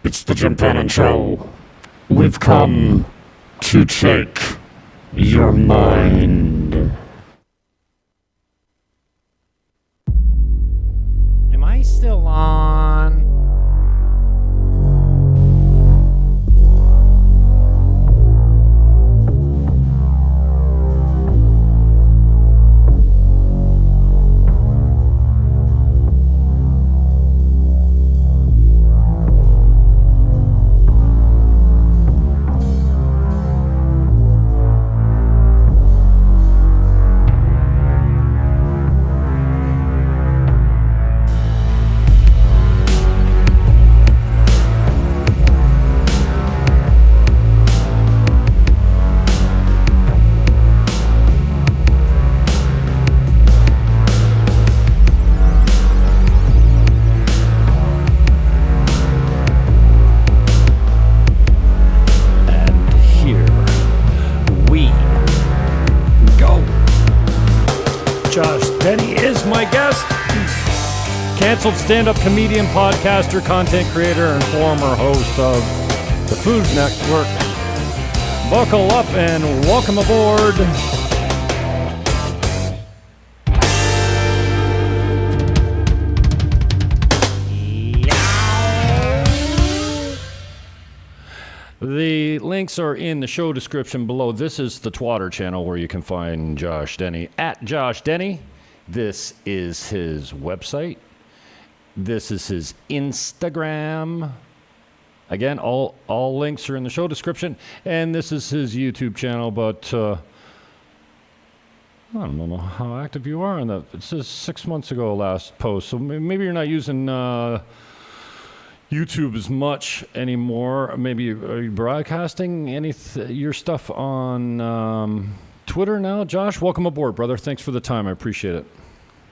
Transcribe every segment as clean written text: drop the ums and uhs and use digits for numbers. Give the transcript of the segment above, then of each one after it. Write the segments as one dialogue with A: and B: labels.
A: It's the Jim Fannin Show. We've come to take your mind.
B: Am I still on? Denny is my guest. Canceled stand-up comedian, podcaster, content creator, and former host of the Food Network. Buckle up and welcome aboard. The links are in the show description below. This is the Twatter channel where you can find Josh Denny at Josh Denny. This is his website. This is his Instagram. Again, all links are in the show description. And this is his YouTube channel, but I don't know how active you are on that. It says 6 months ago last post, so maybe you're not using YouTube as much anymore. Maybe are you broadcasting your stuff on Twitter now? Josh, welcome aboard, brother. Thanks for the time. I appreciate it.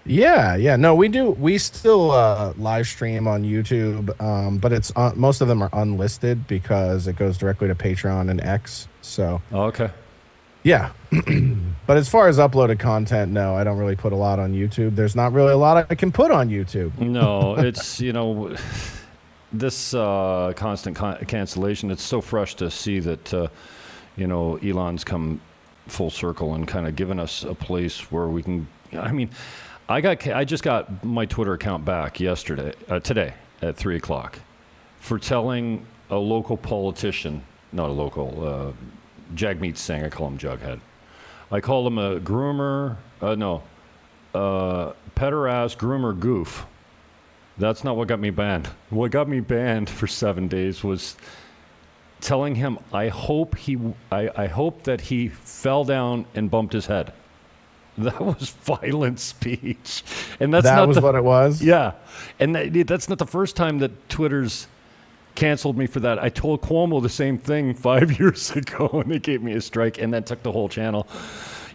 C: Yeah. No, we do. We still live stream on YouTube, but it's most of them are unlisted because it goes directly to Patreon and X. So.
B: Oh, okay.
C: Yeah. But as far as uploaded content, no, I don't really put a lot on YouTube. There's not really a lot I can put on YouTube.
B: No, it's, this constant cancellation, it's so fresh to see that, Elon's come full circle and kind of given us a place where we can, I just got my Twitter account back today at 3:00 for telling a local politician, not a local, Jagmeet Singh, I call him Jughead. I call him a groomer, pederast groomer goof. That's not what got me banned. What got me banned for 7 days was telling him I hope that he fell down and bumped his head. That was violent speech, and that's
C: that was what it was.
B: Yeah, and that's not the first time that Twitter's canceled me for that. I told Cuomo the same thing 5 years ago, and they gave me a strike, and that took the whole channel.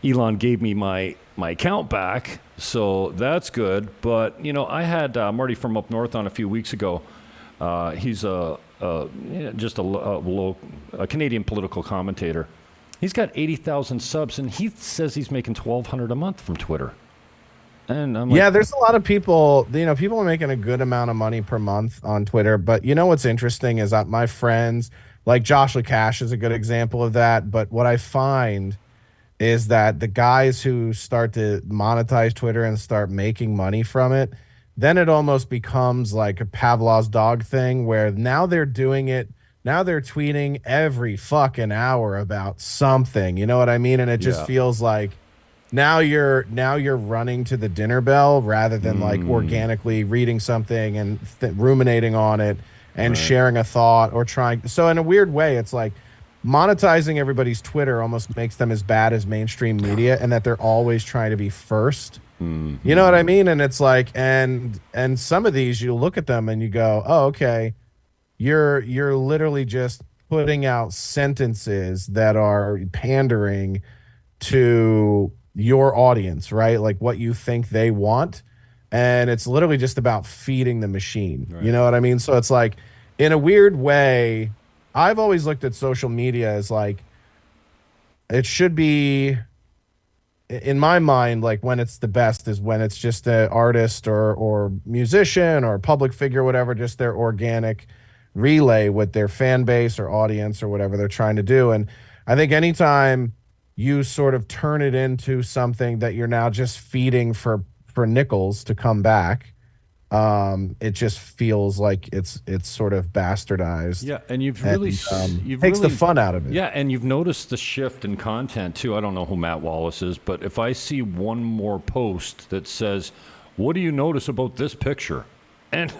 B: Elon gave me my account back, so that's good. But I had Marty from up north on a few weeks ago. He's a Canadian political commentator. He's got 80,000 subs, and he says he's making $1,200 a month from Twitter. And I'm like,
C: yeah, there's a lot of people. People are making a good amount of money per month on Twitter. But what's interesting is that my friends, like Josh LaCash, is a good example of that. But what I find is that the guys who start to monetize Twitter and start making money from it, then it almost becomes like a Pavlov's dog thing where now they're doing it. Now they're tweeting every fucking hour about something. You know what I mean? And it just feels like now you're running to the dinner bell rather than like organically reading something and ruminating on it and sharing a thought or trying. So in a weird way, it's like monetizing everybody's Twitter almost makes them as bad as mainstream media, and that they're always trying to be first. You know what I mean? And it's like, and some of these, you look at them and you go, oh, okay, you're literally just putting out sentences that are pandering to your audience, right? Like what you think they want. And it's literally just about feeding the machine. Right. You know what I mean? So it's like, in a weird way, I've always looked at social media as like, it should be, in my mind, like when it's the best is when it's just an artist or musician or public figure, whatever, just their organic relay with their fan base or audience or whatever they're trying to do. And I think anytime you sort of turn it into something that you're now just feeding for nickels to come back, it just feels like it's sort of bastardized.
B: Yeah, and you've really
C: takes the fun out of it.
B: Yeah, and you've noticed the shift in content too. I don't know who Matt Wallace is, but if I see one more post that says, "What do you notice about this picture?" and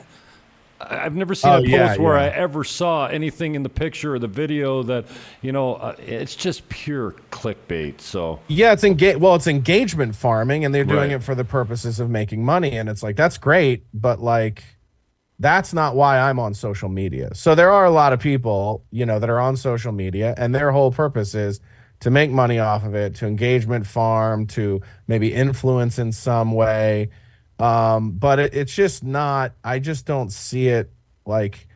B: I've never seen a post where I ever saw anything in the picture or the video that, it's just pure clickbait. So
C: yeah, it's engagement farming, and they're doing it for the purposes of making money, and it's like, that's great, but like, that's not why I'm on social media. So there are a lot of people, that are on social media, and their whole purpose is to make money off of it, to engagement farm, to maybe influence in some way. But it's just not, I just don't see it. Like,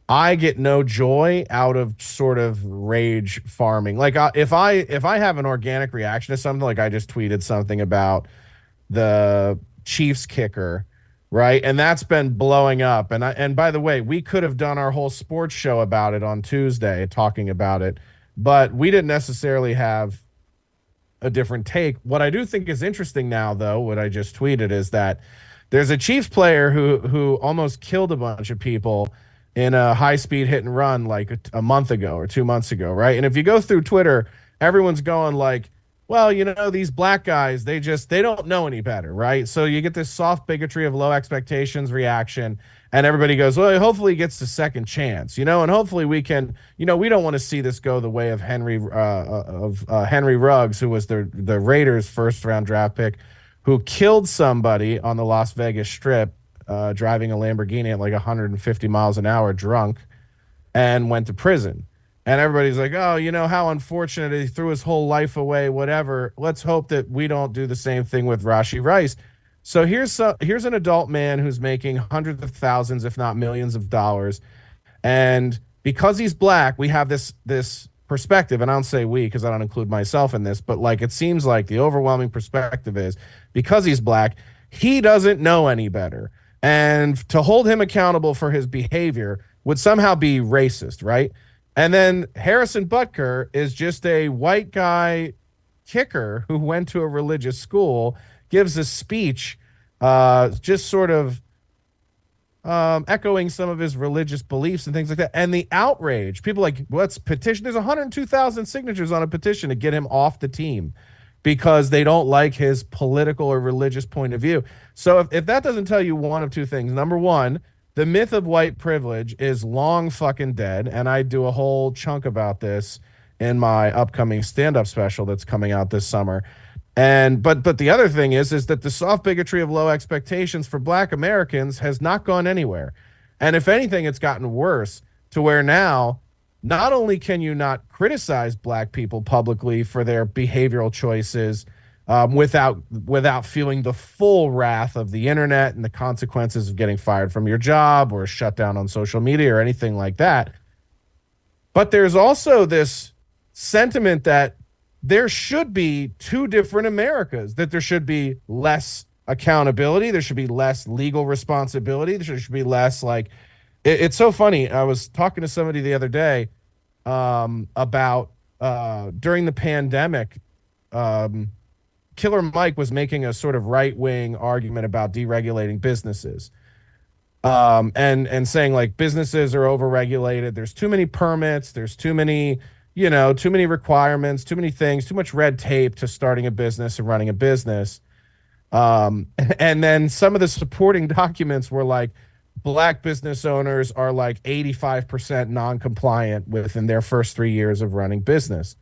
C: I get no joy out of sort of rage farming. Like, if I have an organic reaction to something, like I just tweeted something about the Chiefs kicker, right? And that's been blowing up. And by the way, we could have done our whole sports show about it on Tuesday, talking about it, but we didn't necessarily have a different take. What I do think is interesting now, though, what I just tweeted, is that there's a Chiefs player who almost killed a bunch of people in a high-speed hit and run like a month ago or 2 months ago, right? And if you go through Twitter, everyone's going like, well, these black guys, they don't know any better, right? So you get this soft bigotry of low expectations reaction, and everybody goes, well, hopefully he gets the second chance, and hopefully we can, we don't want to see this go the way of Henry Ruggs, who was the Raiders' first-round draft pick, who killed somebody on the Las Vegas Strip, driving a Lamborghini at like 150 miles an hour drunk, and went to prison. And everybody's like, oh, how unfortunate, he threw his whole life away, whatever. Let's hope that we don't do the same thing with Rashee Rice. So here's an adult man who's making hundreds of thousands, if not millions of dollars. And because he's black, we have this perspective, and I don't say we because I don't include myself in this, but like, it seems like the overwhelming perspective is, because he's black, he doesn't know any better. And to hold him accountable for his behavior would somehow be racist, right? And then Harrison Butker is just a white guy kicker who went to a religious school, gives a speech, just sort of echoing some of his religious beliefs and things like that. And the outrage, people like, let's petition. There's 102,000 signatures on a petition to get him off the team because they don't like his political or religious point of view. So if that doesn't tell you one of two things, number one, the myth of white privilege is long fucking dead, and I do a whole chunk about this in my upcoming stand-up special that's coming out this summer. And but the other thing is that the soft bigotry of low expectations for black Americans has not gone anywhere. And if anything, it's gotten worse, to where now not only can you not criticize black people publicly for their behavioral choices, without feeling the full wrath of the internet and the consequences of getting fired from your job or shut down on social media or anything like that. But there's also this sentiment that there should be two different Americas, that there should be less accountability, there should be less legal responsibility, there should be less like, it's so funny. I was talking to somebody the other day about during the pandemic, Killer Mike was making a sort of right-wing argument about deregulating businesses, and saying like businesses are overregulated. There's too many permits. There's too many requirements, too many things, too much red tape to starting a business and running a business. And then some of the supporting documents were like, black business owners are like 85% non-compliant within their first 3 years of running business.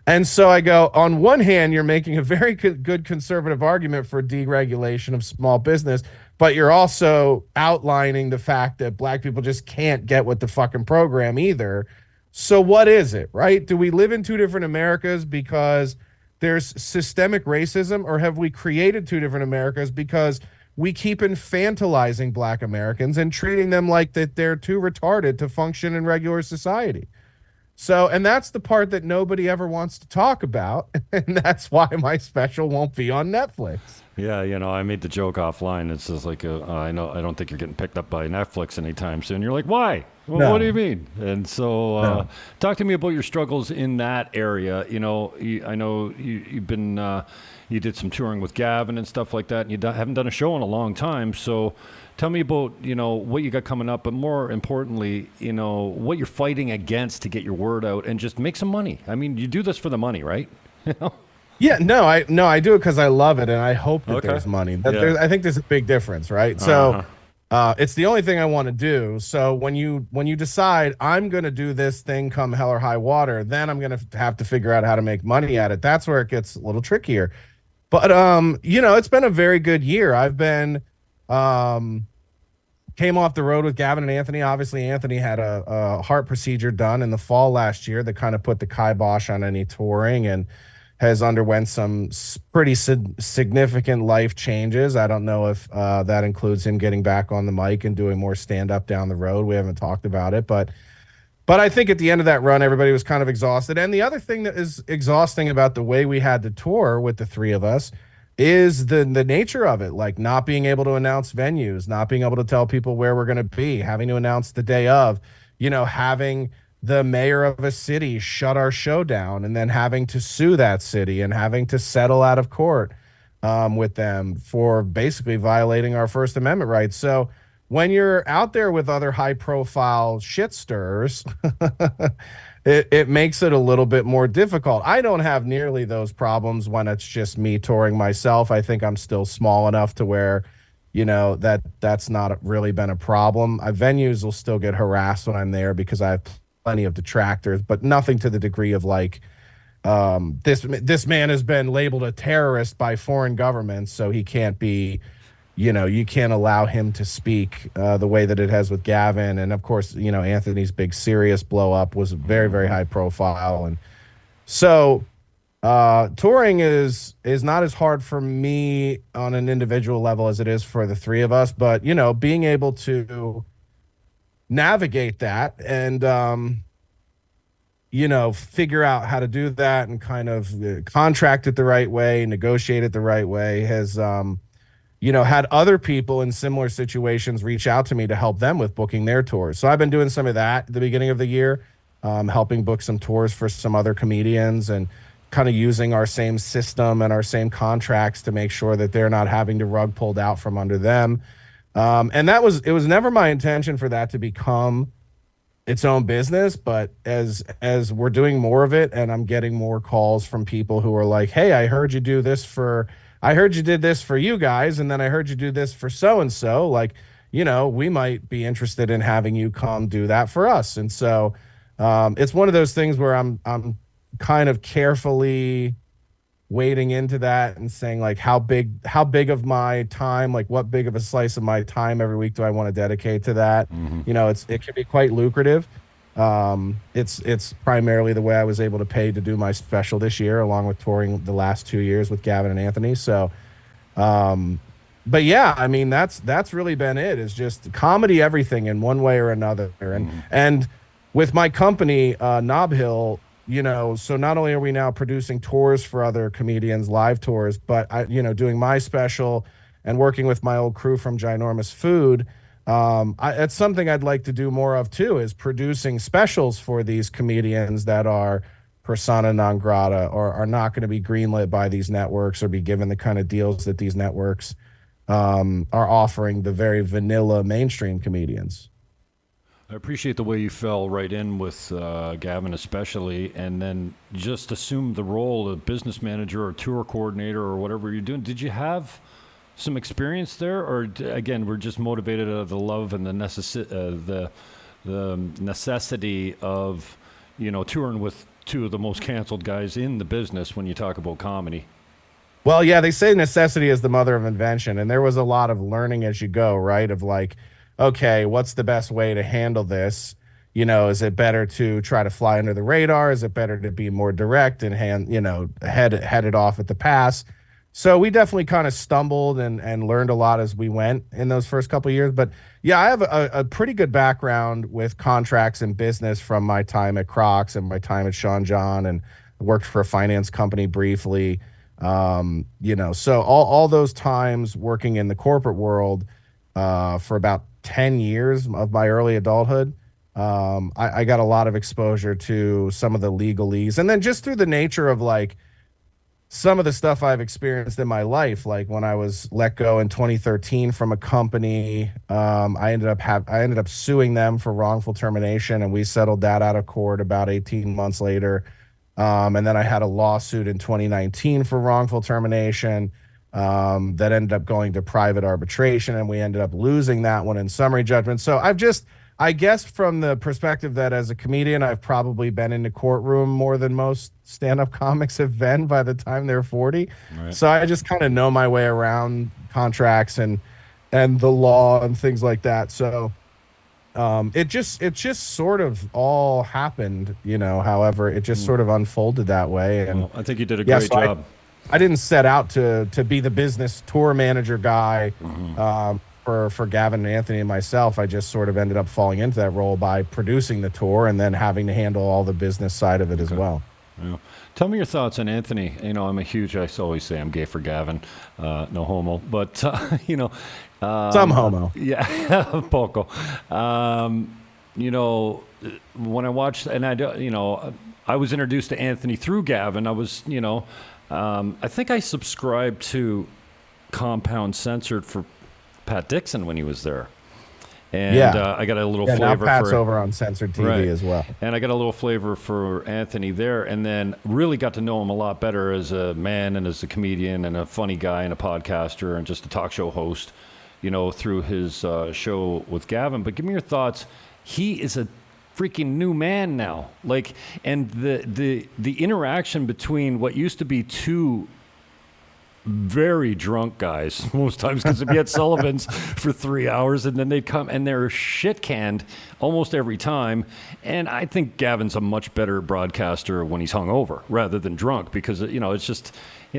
C: And so I go, on one hand, you're making a very good conservative argument for deregulation of small business, but you're also outlining the fact that black people just can't get with the fucking program either. So what is it, right? Do we live in two different Americas because there's systemic racism, or have we created two different Americas because we keep infantilizing black Americans and treating them like that they're too retarded to function in regular society? So, and that's the part that nobody ever wants to talk about, and that's why my special won't be on Netflix.
B: Yeah, I made the joke offline. It's just like, I know, I don't think you're getting picked up by Netflix anytime soon. You're like, why? Well, what do you
C: No,
B: mean? And so,
C: no.
B: talk to me about your struggles in that area. I know you've been, you did some touring with Gavin and stuff like that, and haven't done a show in a long time. So, tell me about, what you got coming up, but more importantly, what you're fighting against to get your word out and just make some money. I mean, you do this for the money, right?
C: Yeah, no, I do it because I love it, and I hope that
B: Okay.
C: there's money.
B: Yeah.
C: I think there's a big difference, right?
B: Uh-huh.
C: So, it's the only thing I want to do. So when you decide I'm going to do this thing, come hell or high water, then I'm going to have to figure out how to make money at it. That's where it gets a little trickier. But it's been a very good year. I've been came off the road with Gavin and Anthony. Obviously, Anthony had a heart procedure done in the fall last year that kind of put the kibosh on any touring, and has underwent some pretty significant life changes. I don't know if that includes him getting back on the mic and doing more stand up down the road. We haven't talked about it, but I think at the end of that run, everybody was kind of exhausted. And the other thing that is exhausting about the way we had to tour with the three of us is the nature of it, like not being able to announce venues, not being able to tell people where we're going to be, having to announce the day of, having the mayor of a city shut our show down, and then having to sue that city and having to settle out of court with them for basically violating our First Amendment rights. So when you're out there with other high profile shit stirrers, it makes it a little bit more difficult. I don't have nearly those problems when it's just me touring myself. I think I'm still small enough to where, that's not really been a problem. Venues will still get harassed when I'm there because I have plenty of detractors, but nothing to the degree of like, this man has been labeled a terrorist by foreign governments, so he can't be, you can't allow him to speak the way that it has with Gavin. And of course, Anthony's big serious blow up was very, very high profile. And so touring is not as hard for me on an individual level as it is for the three of us, but being able to navigate that and figure out how to do that and kind of contract it the right way, negotiate it the right way has had other people in similar situations reach out to me to help them with booking their tours. So I've been doing some of that at the beginning of the year, helping book some tours for some other comedians and kind of using our same system and our same contracts to make sure that they're not having the rug pulled out from under them. And it was never my intention for that to become its own business, but as we're doing more of it and I'm getting more calls from people who are like, hey, I heard you did this for you guys, and then I heard you do this for so and so, like, we might be interested in having you come do that for us. And so it's one of those things where I'm kind of carefully wading into that and saying like how big of my time, like what big of a slice of my time every week do I want to dedicate to that. It can be quite lucrative. It's primarily the way I was able to pay to do my special this year, along with touring the last 2 years with Gavin and Anthony. So but yeah, I mean that's really been it, is just comedy everything in one way or another. And with my company Knob Hill, so not only are we now producing tours for other comedians, live tours, but doing my special and working with my old crew from Ginormous Food. It's something I'd like to do more of too, is producing specials for these comedians that are persona non grata or are not going to be greenlit by these networks or be given the kind of deals that these networks are offering the very vanilla mainstream comedians.
B: I appreciate the way you fell right in with Gavin especially, and then just assumed the role of business manager or tour coordinator or whatever you're doing. Did you have some experience there, or again, we're just motivated out of the love and the necessity of touring with two of the most canceled guys in the business when you talk about comedy?
C: Well, yeah, they say necessity is the mother of invention, and there was a lot of learning as you go, right? Of like, okay, what's the best way to handle this? Is it better to try to fly under the radar? Is it better to be more direct and head it off at the pass? So we definitely kind of stumbled and learned a lot as we went in those first couple of years. But yeah, I have a pretty good background with contracts and business from my time at Crocs and my time at Sean John, and worked for a finance company briefly. So all those times working in the corporate world for about 10 years of my early adulthood, I got a lot of exposure to some of the legalese. And then just through the nature of like some of the stuff I've experienced in my life, like when I was let go in 2013 from a company, I ended up suing them for wrongful termination, and we settled that out of court about 18 months later. And then I had a lawsuit in 2019 for wrongful termination that ended up going to private arbitration, and we ended up losing that one in summary judgment. So I guess from the perspective that as a comedian, I've probably been in the courtroom more than most stand-up comics have been by the time they're 40. Right. So I just kind of know my way around contracts and the law and things like that. So it just sort of all happened, however, it just sort of unfolded that way. And
B: well, I think you did a great job.
C: I didn't set out to be the business tour manager guy. For Gavin and Anthony and myself. I just sort of ended up falling into that role by producing the tour and then having to handle all the business side of it as well.
B: Yeah. Tell me your thoughts on Anthony. I always say I'm gay for Gavin, no homo, but
C: some homo.
B: Yeah, poco. When I watched, and I was introduced to Anthony through Gavin. I was, I think I subscribed to Compound Censored for Pat Dixon when he was there. And I got a little flavor
C: now Pat's over on Censored TV as well.
B: And I got a little flavor for Anthony there, and then really got to know him a lot better as a man and as a comedian and a funny guy and a podcaster and just a talk show host, through his show with Gavin. But give me your thoughts. He is a freaking new man now. Like, and the interaction between what used to be two very drunk guys most times, because if you had Sullivan's for 3 hours and then they'd come and they're shit canned almost every time. And I think Gavin's a much better broadcaster when he's hungover rather than drunk, because it's just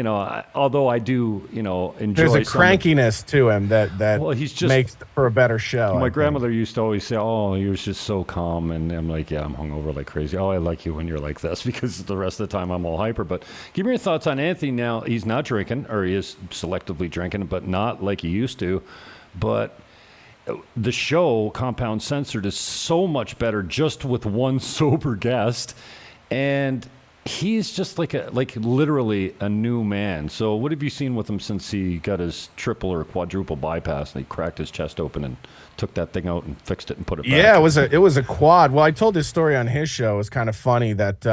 B: although I do enjoy. There's
C: a crankiness to him that
B: he's just
C: makes for a better show.
B: My grandmother used to always say, "Oh, he was just so calm," and I'm like, "Yeah, I'm hungover like crazy." Oh, I like you when you're like this, because the rest of the time I'm all hyper. But give me your thoughts on Anthony now. He's not drinking, or he is selectively drinking, but not like he used to. But the show Compound Censored is so much better just with one sober guest, and he's just like literally a new man. So what have you seen with him since he got his triple or quadruple bypass and he cracked his chest open and took that thing out and fixed it and put it back?
C: Yeah, it was a quad. Well, I told this story on his show. It was kind of funny that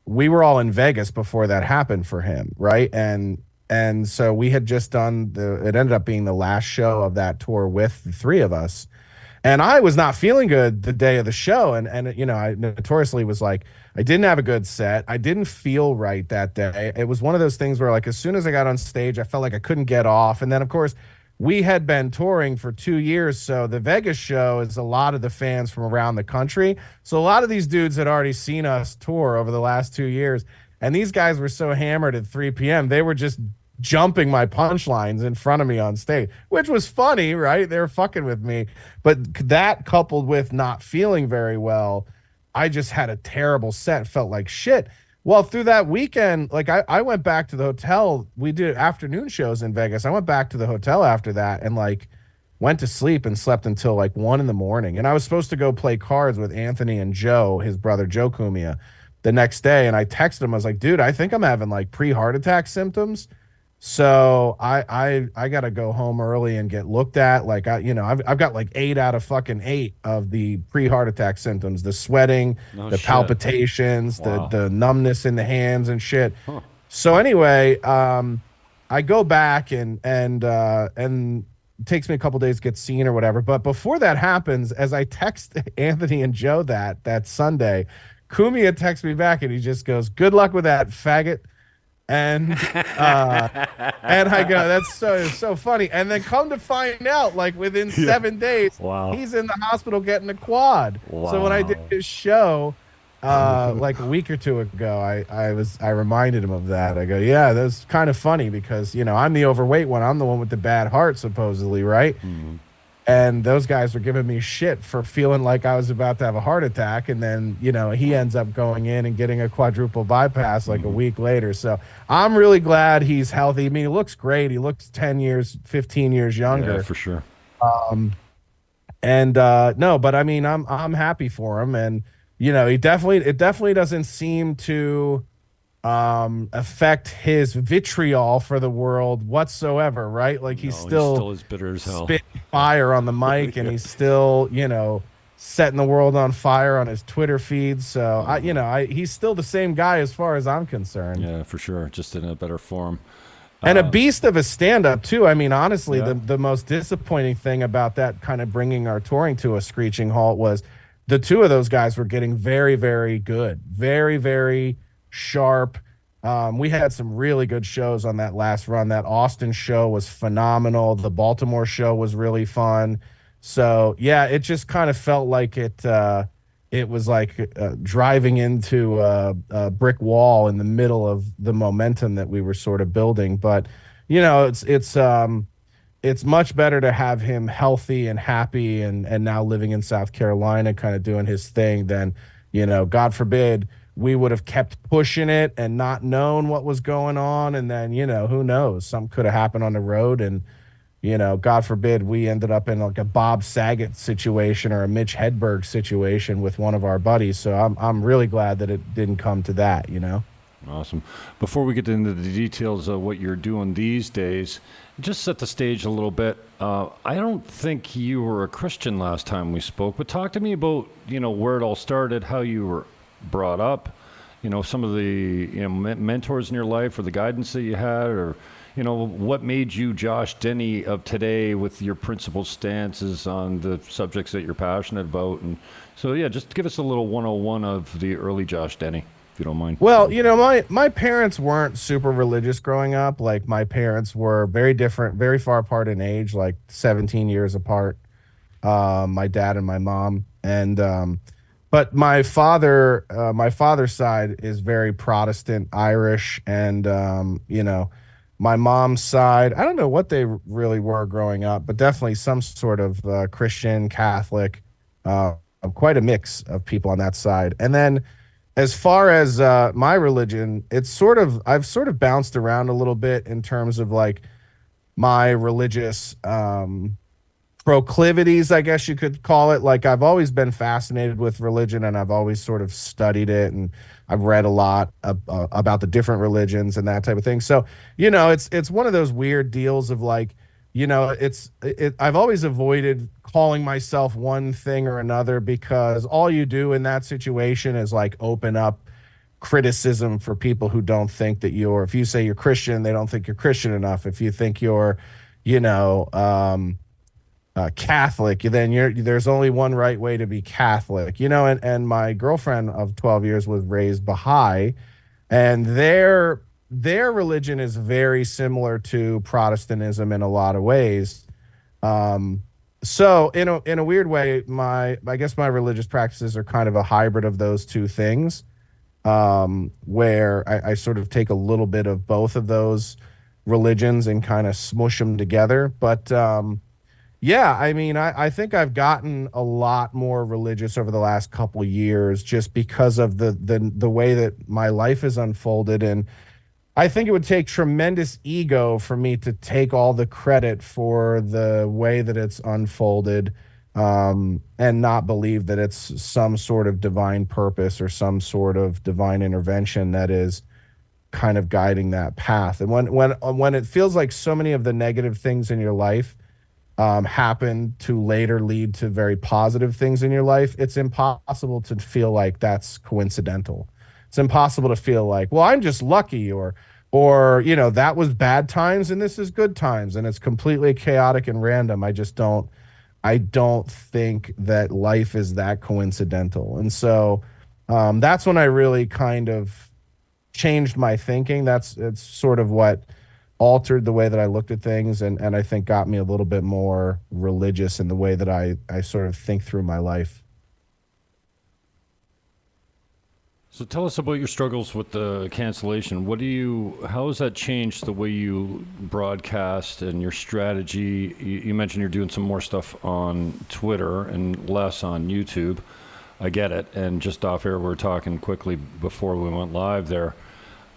C: we were all in Vegas before that happened for him, right? And so we had just done it ended up being the last show of that tour with the three of us. And I was not feeling good the day of the show. And I notoriously was like, I didn't have a good set. I didn't feel right that day. It was one of those things where, like, as soon as I got on stage, I felt like I couldn't get off. And then, of course, we had been touring for 2 years. So the Vegas show is a lot of the fans from around the country. So a lot of these dudes had already seen us tour over the last 2 years. And these guys were so hammered at 3 p.m., they were just jumping my punchlines in front of me on stage, which was funny, right? They were fucking with me. But that coupled with not feeling very well, I just had a terrible set, felt like shit. Well, through that weekend, like I went back to the hotel. We did afternoon shows in Vegas. I went back to the hotel after that and like went to sleep and slept until like 1 a.m. And I was supposed to go play cards with Anthony and Joe, his brother Joe Cumia, the next day. And I texted him. I was like, dude, I think I'm having like pre-heart attack symptoms. So I got to go home early and get looked at. Like I've got like 8 out of fucking 8 of the pre-heart attack symptoms: the sweating, the palpitations, the numbness in the hands and shit. Huh. So anyway, I go back and it takes me a couple days to get seen or whatever. But before that happens, as I text Anthony and Joe that Sunday, Cumia texts me back and he just goes, "Good luck with that, faggot." And I go, that's so funny. And then come to find out, like within 7 days, he's in the hospital getting a quad. Wow. So when I did his show like a week or two ago, I reminded him of that. I go, yeah, that's kind of funny because I'm the overweight one. I'm the one with the bad heart, supposedly, right? Mm-hmm. And those guys were giving me shit for feeling like I was about to have a heart attack. And then, he ends up going in and getting a quadruple bypass like a week later. So I'm really glad he's healthy. I mean, he looks great. He looks 10 years, 15 years younger.
B: Yeah, for sure.
C: And no, but I mean, I'm happy for him. And, it definitely doesn't seem to affect his vitriol for the world whatsoever, right? Like he's still
A: as bitter as hell.
C: spitting fire on the mic, and he's still, setting the world on fire on his Twitter feed. So he's still the same guy as far as I'm concerned.
B: Yeah, for sure. Just in a better form.
C: And a beast of a stand-up too. I mean, honestly,
B: Yeah.
C: the most disappointing thing about that kind of bringing our touring to a screeching halt was the two of those guys were getting very, very good, very, very sharp. We had some really good shows on that last run. That Austin show was phenomenal. The Baltimore show was really fun. So yeah, it just kind of felt like it was like driving into a brick wall in the middle of the momentum that we were sort of building. But it's much better to have him healthy and happy and now living in South Carolina, kind of doing his thing than, God forbid we would have kept pushing it and not known what was going on. And then, who knows, something could have happened on the road. And, God forbid we ended up in like a Bob Saget situation or a Mitch Hedberg situation with one of our buddies. So I'm really glad that it didn't come to that,
B: Awesome. Before we get into the details of what you're doing these days, just set the stage a little bit. I don't think you were a Christian last time we spoke, but talk to me about, where it all started, how you were brought up, some of the mentors in your life or the guidance that you had, or what made you Josh Denny of today with your principled stances on the subjects that you're passionate about. And so yeah, just give us a little 101 of the early Josh Denny, if you don't mind.
C: Well, my parents weren't super religious growing up. Like my parents were very different, very far apart in age, like 17 years apart. My dad and my mom. And but my father's side is very Protestant Irish, and my mom's side, I don't know what they really were growing up, but definitely some sort of Christian, Catholic, quite a mix of people on that side. And then as far as my religion, I've sort of bounced around a little bit in terms of like my religious proclivities, I guess you could call it. Like I've always been fascinated with religion, and I've always sort of studied it, and I've read a lot about the different religions and that type of thing. So, it's one of those weird deals of like, I've always avoided calling myself one thing or another, because all you do in that situation is like open up criticism for people who don't think that if you say you're Christian, they don't think you're Christian enough. If you think you're, Catholic, then there's only one right way to be Catholic, and my girlfriend of 12 years was raised Baha'i, and their religion is very similar to Protestantism in a lot of ways. So in a weird way, I guess my religious practices are kind of a hybrid of those two things, where I sort of take a little bit of both of those religions and kind of smush them together. But yeah, I mean, I think I've gotten a lot more religious over the last couple years just because of the way that my life has unfolded. And I think it would take tremendous ego for me to take all the credit for the way that it's unfolded, and not believe that it's some sort of divine purpose or some sort of divine intervention that is kind of guiding that path. And when it feels like so many of the negative things in your life happen to later lead to very positive things in your life, it's impossible to feel like that's coincidental. It's impossible to feel like, well, I'm just lucky, or that was bad times and this is good times, and it's completely chaotic and random. I don't think that life is that coincidental. And so that's when I really kind of changed my thinking. It's sort of what altered the way that I looked at things, and I think got me a little bit more religious in the way that I sort of think through my life.
B: So tell us about your struggles with the cancellation. How has that changed the way you broadcast and your strategy? You mentioned you're doing some more stuff on Twitter and less on YouTube. I get it. And just off air, we were talking quickly before we went live there.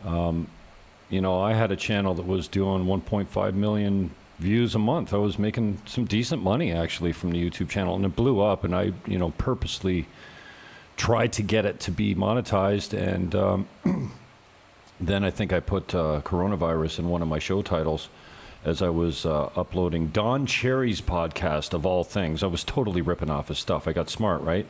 B: I had a channel that was doing 1.5 million views a month. I was making some decent money actually from the YouTube channel, and it blew up. And I, purposely tried to get it to be monetized, and then I think I put coronavirus in one of my show titles as I was uploading Don Cherry's podcast, of all things. I was totally ripping off his stuff. I got smart, right?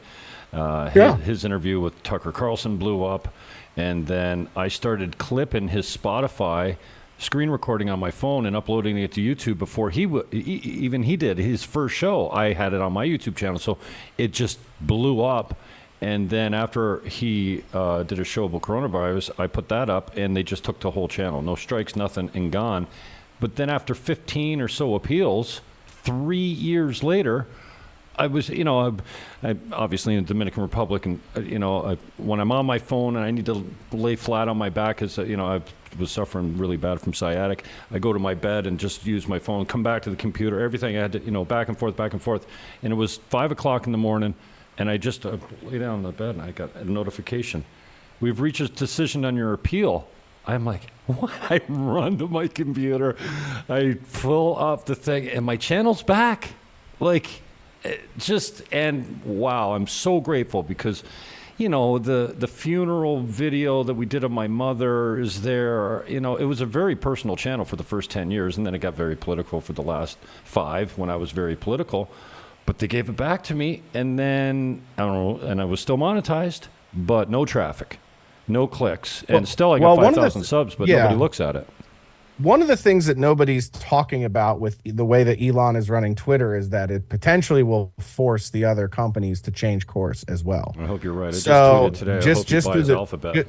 B: His interview with Tucker Carlson blew up, and then I started clipping his Spotify screen recording on my phone and uploading it to YouTube before he did his first show. I had it on my YouTube channel, so it just blew up. And then after he did a show about coronavirus, I put that up, and they just took the whole channel. No strikes, nothing, and gone. But then after 15 or so appeals, 3 years later, I was, I obviously in the Dominican Republic, and, when I'm on my phone and I need to lay flat on my back, because, I was suffering really bad from sciatic, I go to my bed and just use my phone, come back to the computer, everything. I had to, back and forth. And it was 5 o'clock in the morning. And I just lay down on the bed, and I got a notification. We've reached a decision on your appeal. I'm like, what? I run to my computer. I pull up the thing, and my channel's back. And wow, I'm so grateful because, the funeral video that we did of my mother is there. It was a very personal channel for the first 10 years, and then it got very political for the last 5 when I was very political. But they gave it back to me, and then, I don't know, and I was still monetized, but no traffic, no clicks. And still I got 5,000 subs, but nobody looks at it.
C: One of the things that nobody's talking about with the way that Elon is running Twitter is that it potentially will force the other companies to change course as well.
B: I hope you're right. I just tweeted today. I hope he buys Alphabet.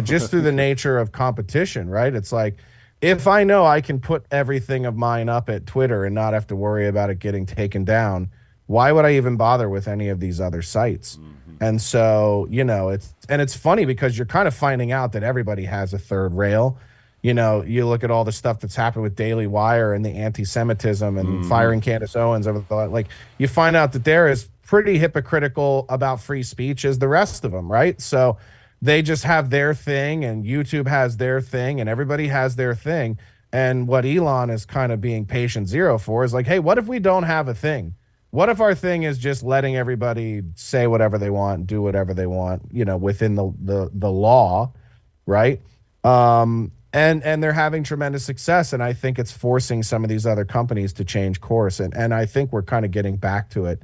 C: Just through the nature of competition, right? It's like, if I know I can put everything of mine up at Twitter and not have to worry about it getting taken down, why would I even bother with any of these other sites? Mm-hmm. And so, it's funny because you're kind of finding out that everybody has a third rail. You look at all the stuff that's happened with Daily Wire and the anti-Semitism and firing Candace Owens over you find out that they're as pretty hypocritical about free speech as the rest of them, right? So they just have their thing, and YouTube has their thing, and everybody has their thing. And what Elon is kind of being patient zero for is like, hey, what if we don't have a thing? What if our thing is just letting everybody say whatever they want, do whatever they want, within the law, right? And they're having tremendous success, and I think it's forcing some of these other companies to change course. And I think we're kind of getting back to it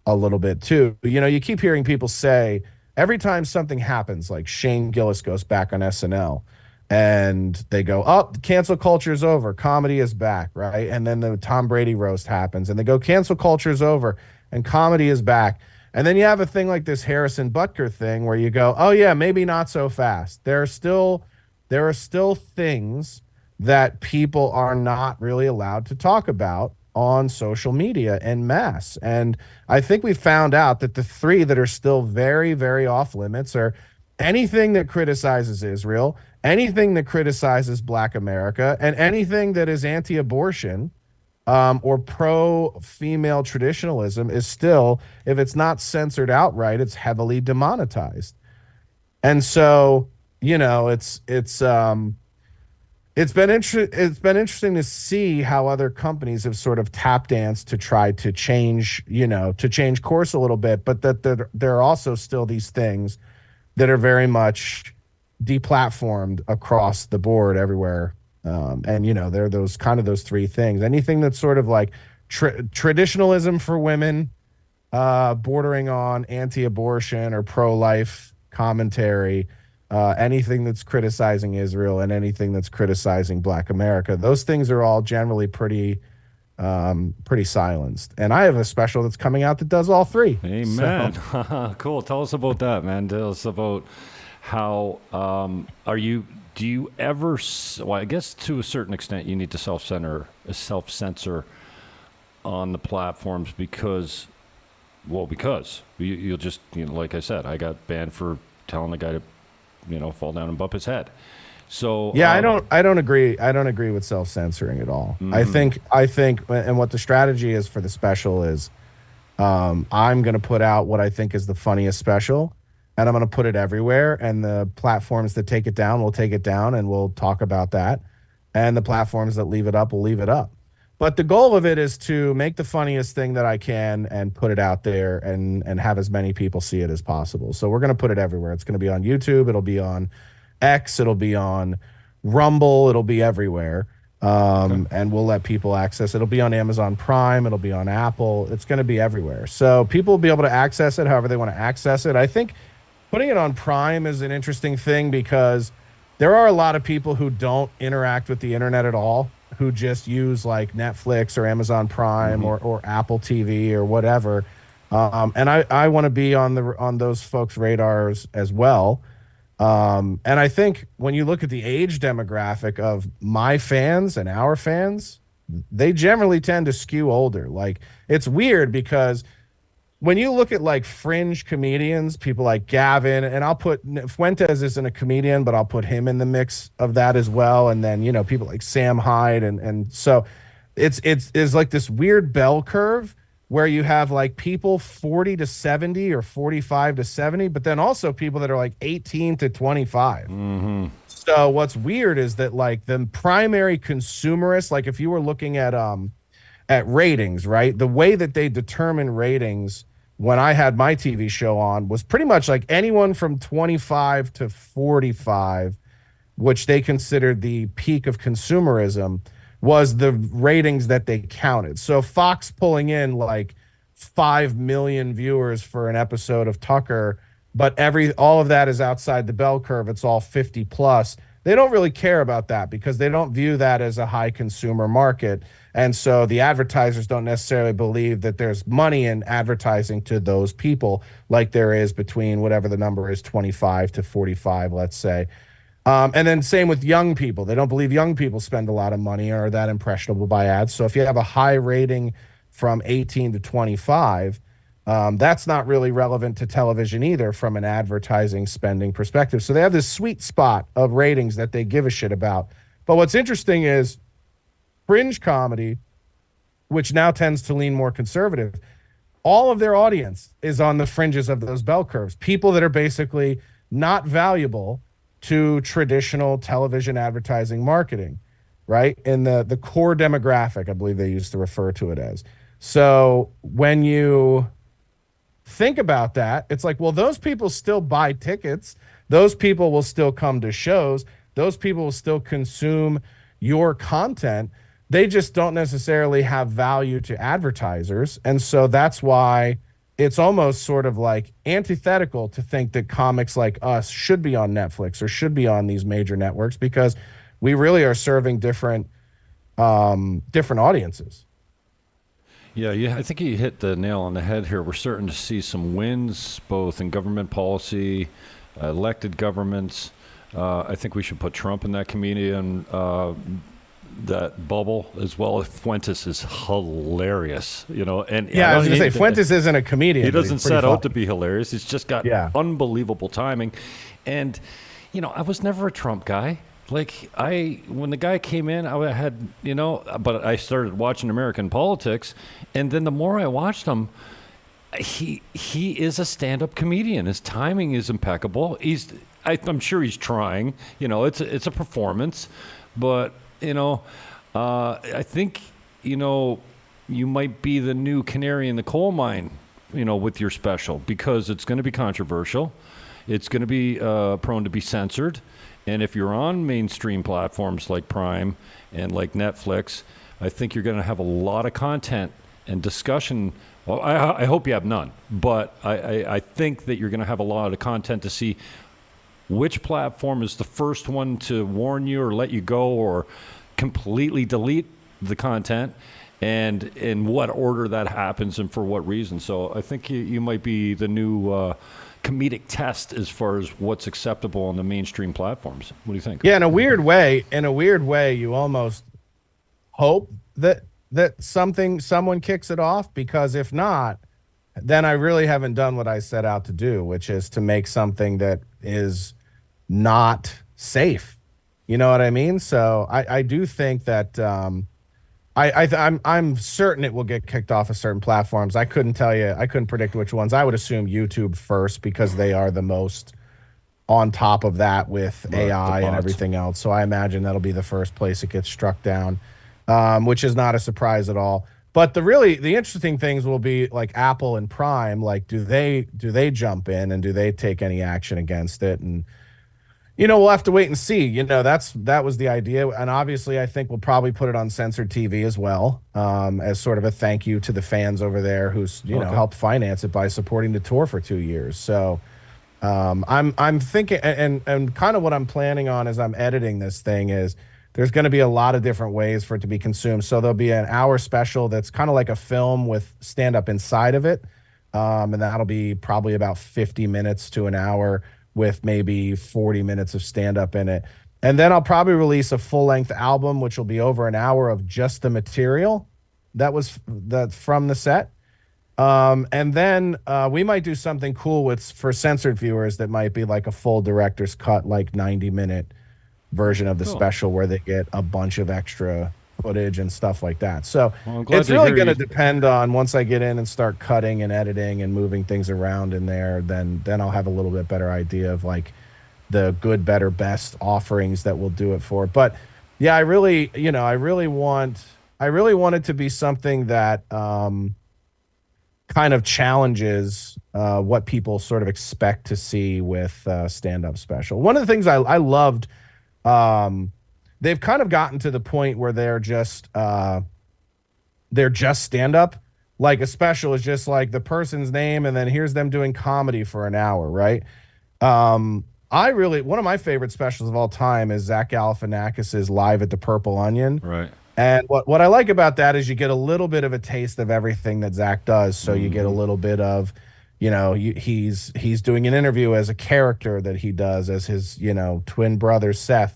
C: a little bit too. You keep hearing people say, every time something happens, like Shane Gillis goes back on SNL and they go, oh, cancel culture is over, comedy is back, right? And then the Tom Brady roast happens and they go, cancel culture is over and comedy is back. And then you have a thing like this Harrison Butker thing where you go, oh yeah, maybe not so fast. There are still things that people are not really allowed to talk about on social media en masse. And I think we found out that the 3 that are still very, very off limits are anything that criticizes Israel, anything that criticizes Black America, and anything that is anti-abortion or pro-female traditionalism is still, if it's not censored outright, it's heavily demonetized. And so, it's been interesting to see how other companies have sort of tap danced to try to change course a little bit, but that there are also still these things that are very much deplatformed across the board everywhere. There are those 3 things. Anything that's sort of like traditionalism for women, bordering on anti-abortion or pro-life commentary, anything that's criticizing Israel, and anything that's criticizing Black America. Those things are all generally pretty silenced. And I have a special that's coming out that does all 3.
B: Amen. So. Cool. Tell us about that, man. Tell us about how do you ever, well, I guess to a certain extent you need to self-censor on the platforms because you'll just, like I said, I got banned for telling the guy to, fall down and bump his head. So
C: Yeah, I don't agree. I don't agree with self-censoring at all. I think, and what the strategy is for the special is, I'm going to put out what I think is the funniest special, and I'm going to put it everywhere. And the platforms that take it down will take it down, and we'll talk about that. And the platforms that leave it up will leave it up. But the goal of it is to make the funniest thing that I can and put it out there and have as many people see it as possible. So we're going to put it everywhere. It's going to be on YouTube. It'll be on X. It'll be on Rumble. It'll be everywhere. And we'll let people access it. It'll be on Amazon Prime. It'll be on Apple. It's going to be everywhere. So people will be able to access it however they want to access it. I think putting it on Prime is an interesting thing because there are a lot of people who don't interact with the internet at all, who just use like Netflix or Amazon Prime or Apple TV or whatever. And I want to be on those folks' radars as well. And I think when you look at the age demographic of my fans and our fans, they generally tend to skew older. Like, it's weird because when you look at like fringe comedians, people like Gavin, and I'll put Fuentes isn't a comedian, but I'll put him in the mix of that as well. And then, people like Sam Hyde. And so it's like this weird bell curve where you have like people 40 to 70 or 45 to 70, but then also people that are like 18 to 25. So what's weird is that like the primary consumerists, like if you were looking at ratings, right? The way that they determine ratings when I had my TV show on was pretty much like anyone from 25 to 45, which they considered the peak of consumerism, was the ratings that they counted. So Fox pulling in like 5 million viewers for an episode of Tucker, but all of that is outside the bell curve. It's all 50 plus. They don't really care about that because they don't view that as a high consumer market. And so the advertisers don't necessarily believe that there's money in advertising to those people like there is between whatever the number is, 25 to 45, let's say. And then same with young people. They don't believe young people spend a lot of money or are that impressionable by ads. So if you have a high rating from 18 to 25, that's not really relevant to television either from an advertising spending perspective. So they have this sweet spot of ratings that they give a shit about. But what's interesting is fringe comedy, which now tends to lean more conservative, all of their audience is on the fringes of those bell curves. People that are basically not valuable to traditional television advertising marketing, right? In the core demographic, I believe they used to refer to it as. So when you think about that, it's like, well, those people still buy tickets. Those people will still come to shows. Those people will still consume your content. They just don't necessarily have value to advertisers. And so that's why it's almost sort of like antithetical to think that comics like us should be on Netflix or should be on these major networks because we really are serving different audiences.
B: Yeah, I think you hit the nail on the head here. We're starting to see some wins both in government policy, elected governments. I think we should put Trump in that comedian that bubble as well. Fuentes is hilarious, and
C: yeah, I was gonna say Fuentes isn't a comedian.
B: He doesn't set out to be hilarious. He's just got unbelievable timing. And I was never a Trump guy. Like when the guy came in, I had but I started watching American politics, and then the more I watched him, he is a stand-up comedian. His timing is impeccable. I'm sure he's trying. It's a performance, but I think, you might be the new canary in the coal mine, with your special, because it's going to be controversial. It's going to be prone to be censored. And if you're on mainstream platforms like Prime and like Netflix, I think you're going to have a lot of content and discussion. Well, I hope you have none, but I think that you're going to have a lot of content to see which platform is the first one to warn you or let you go or completely delete the content, and in what order that happens and for what reason. So I think you might be the new comedic test as far as what's acceptable on the mainstream platforms. What do you think?
C: Yeah, in a weird way, you almost hope that someone kicks it off, because if not, then I really haven't done what I set out to do, which is to make something that is not safe. You know what I mean? So I do think that I'm certain it will get kicked off of certain platforms. I couldn't tell you. I couldn't predict which ones. I would assume YouTube first because they are the most on top of that with
B: Right,
C: AI
B: the
C: and
B: bots.
C: everything else. So I imagine that'll be the first place it gets struck down, which is not a surprise at all. But the interesting things will be like Apple and Prime. Like, do they jump in and do they take any action against it? And we'll have to wait and see. That was the idea, and obviously, I think we'll probably put it on censored TV as well, as sort of a thank you to the fans over there who's
B: Okay.
C: helped finance it by supporting the tour for 2 years. So I'm thinking, and kind of what I'm planning on as I'm editing this thing is there's going to be a lot of different ways for it to be consumed. So there'll be an hour special that's kind of like a film with stand up inside of it, and that'll be probably about 50 minutes to an hour with maybe 40 minutes of stand up in it. And then I'll probably release a full length album, which will be over an hour of just the material that from the set. And then we might do something cool for censored viewers that might be like a full director's cut, like 90-minute version of the
B: Cool.
C: special where they get a bunch of extra footage and stuff like that. So
B: Well, I'm glad
C: it's
B: to
C: really
B: hear
C: going to
B: you-
C: depend on once I get in and start cutting and editing and moving things around in there, then I'll have a little bit better idea of like the good, better, best offerings that we'll do it for. But yeah, I really want it to be something that kind of challenges what people sort of expect to see with stand-up special. One of the things I loved, they've kind of gotten to the point where they're just stand-up. Like a special is just like the person's name, and then here's them doing comedy for an hour, right? One of my favorite specials of all time is Zach Galifianakis's Live at the Purple Onion.
B: Right.
C: And what I like about that is you get a little bit of a taste of everything that Zach does. So you get a little bit of, he's doing an interview as a character that he does as his, twin brother Seth.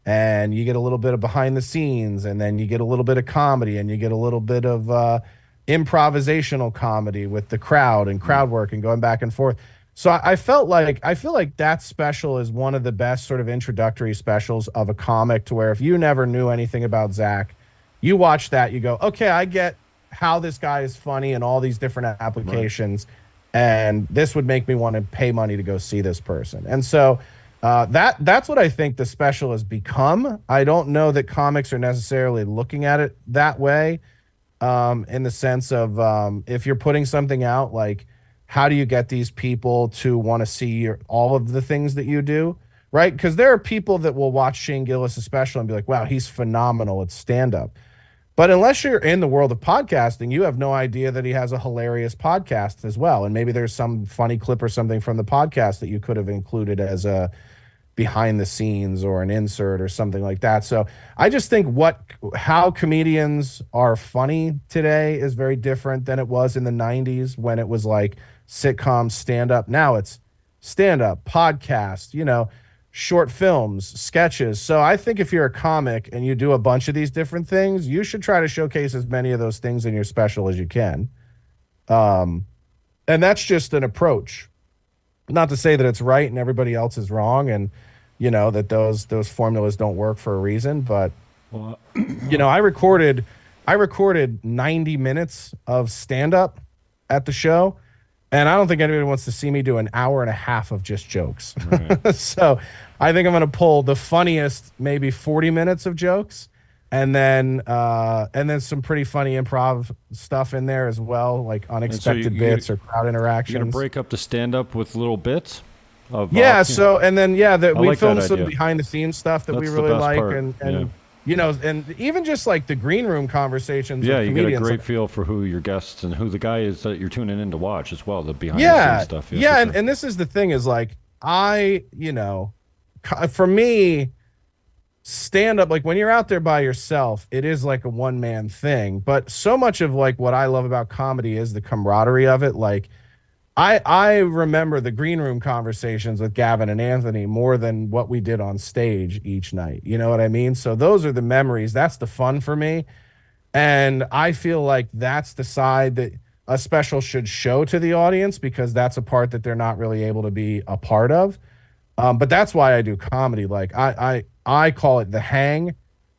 C: And you get a little bit of behind the scenes, and then you get a little bit of comedy, and you get a little bit of improvisational comedy with the crowd and crowd work and going back and forth. So I feel like that special is one of the best sort of introductory specials of a comic, to where if you never knew anything about Zach, you watch that, you go, okay, I get how this guy is funny in all these different applications, and this would make me want to pay money to go see this person. And so that's what I think the special has become. I don't know that comics are necessarily looking at it that way, in the sense of if you're putting something out, like, how do you get these people to want to see all of the things that you do, right? Because there are people that will watch Shane Gillis' special and be like, wow, he's phenomenal at stand-up. But unless you're in the world of podcasting, you have no idea that he has a hilarious podcast as well. And maybe there's some funny clip or something from the podcast that you could have included as a behind the scenes or an insert or something like that. So I just think how comedians are funny today is very different than it was in the 90s when it was like sitcom stand-up. Now it's stand-up, podcast, short films, sketches. So I think if you're a comic and you do a bunch of these different things, you should try to showcase as many of those things in your special as you can. And that's just an approach. Not to say that it's right and everybody else is wrong, and that those formulas don't work for a reason. But
B: Well,
C: I recorded 90 minutes of stand-up at the show, and I don't think anybody wants to see me do an hour and a half of just jokes.
B: Right.
C: So I think I'm going to pull the funniest, maybe 40 minutes of jokes, and then some pretty funny improv stuff in there as well, like unexpected bits or crowd interactions.
B: You're gonna break up the stand-up with little bits of
C: Yeah. So and then we
B: like
C: filmed
B: that
C: some
B: idea.
C: behind the scenes stuff that we
B: That's the
C: really
B: best
C: like,
B: part,
C: and and even just like the green room conversations.
B: Yeah,
C: with
B: you get a
C: comedians,
B: great
C: like,
B: feel for who your guests and who the guy is that you're tuning in to watch as well. The behind the
C: yeah,
B: scenes stuff.
C: yeah,
B: for
C: and,
B: sure.
C: and this is the thing is like for me, stand up, like when you're out there by yourself, it is like a one man thing. But so much of like what I love about comedy is the camaraderie of it. Like I remember the green room conversations with Gavin and Anthony more than what we did on stage each night. You know what I mean? So those are the memories. That's the fun for me. And I feel like that's the side that a special should show to the audience, because that's a part that they're not really able to be a part of. But that's why I do comedy. Like I call it the hang.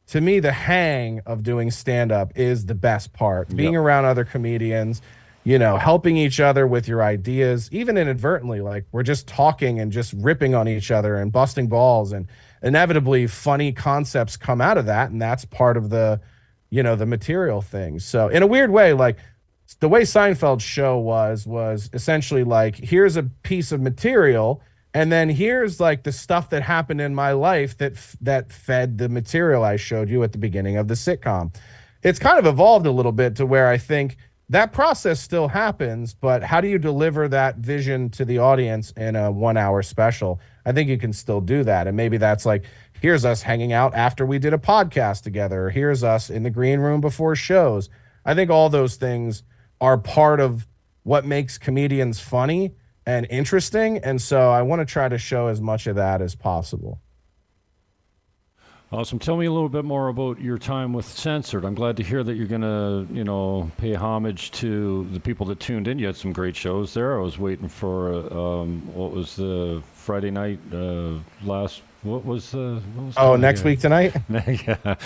C: To me, the hang of doing stand up is the best part. Being
B: Yep.
C: around other comedians, you know, helping each other with your ideas, even inadvertently, like we're just talking and just ripping on each other and busting balls, and inevitably funny concepts come out of that, and that's part of the, you know, the material thing. So in a weird way, like the way Seinfeld's show was essentially like, here's a piece of material, and then here's like the stuff that happened in my life that fed the material I showed you at the beginning of the sitcom. It's kind of evolved a little bit to where I think that process still happens, but how do you deliver that vision to the audience in a 1 hour special? I think you can still do that. And maybe that's like, here's us hanging out after we did a podcast together, or here's us in the green room before shows. I think all those things are part of what makes comedians funny and interesting. And so I want to try to show as much of that as possible.
B: Awesome. Tell me a little bit more about your time with Censored. I'm glad to hear that you're going to, you know, pay homage to the people that tuned in. You had some great shows there. I was waiting for, what was the Friday night what was
C: Next week tonight?
B: Yeah.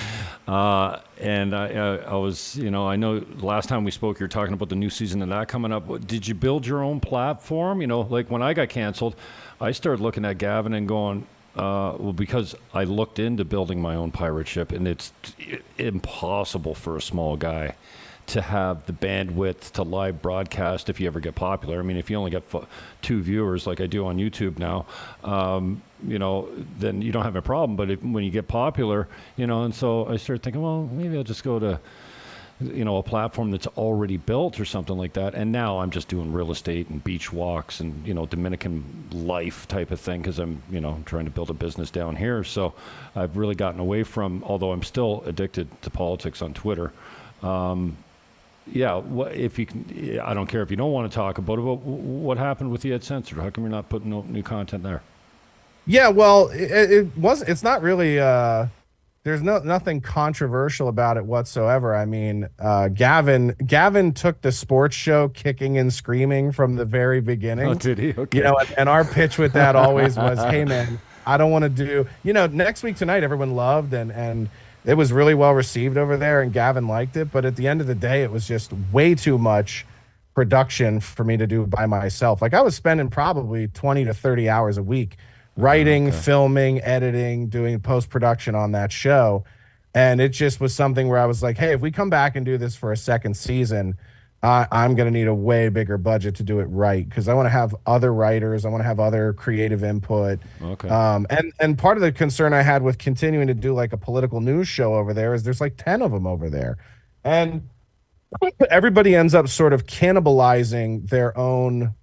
B: And I was, you know, I know last time we spoke, you were talking about the new season of that coming up. Did you build your own platform? You know, like when I got canceled, I started looking at Gavin and going, well, because I looked into building my own pirate ship, and it's impossible for a small guy to have the bandwidth to live broadcast if you ever get popular. I mean, if you only get 2 viewers like I do on YouTube now, you know, then you don't have a problem. But when you get popular, you know, and so I started thinking, well, maybe I'll just go to, you know, a platform that's already built or something like that. And now I'm just doing real estate and beach walks and, you know, Dominican life type of thing, because I'm, you know, trying to build a business down here. So I've really gotten away from, although I'm still addicted to politics on Twitter. Yeah, if you can, I don't care if you don't want to talk about it, but what happened with the Ed Censored? How come you're not putting new content there?
C: Yeah, well, it's not really, there's nothing controversial about it whatsoever. I mean, Gavin took the sports show kicking and screaming from the very beginning.
B: Oh, did he? Okay.
C: You know, and our pitch with that always was, hey man, I don't want to do, you know, next week tonight, everyone loved and it was really well received over there, and Gavin liked it. But at the end of the day, it was just way too much production for me to do by myself. Like I was spending probably 20 to 30 hours a week writing, filming, editing, doing post-production on that show. And it just was something where I was like, hey, if we come back and do this for a second season, I'm going to need a way bigger budget to do it right, because I want to have other writers. I want to have other creative input.
B: Okay.
C: And part of the concern I had with continuing to do like a political news show over there is there's like 10 of them over there. And everybody ends up sort of cannibalizing their own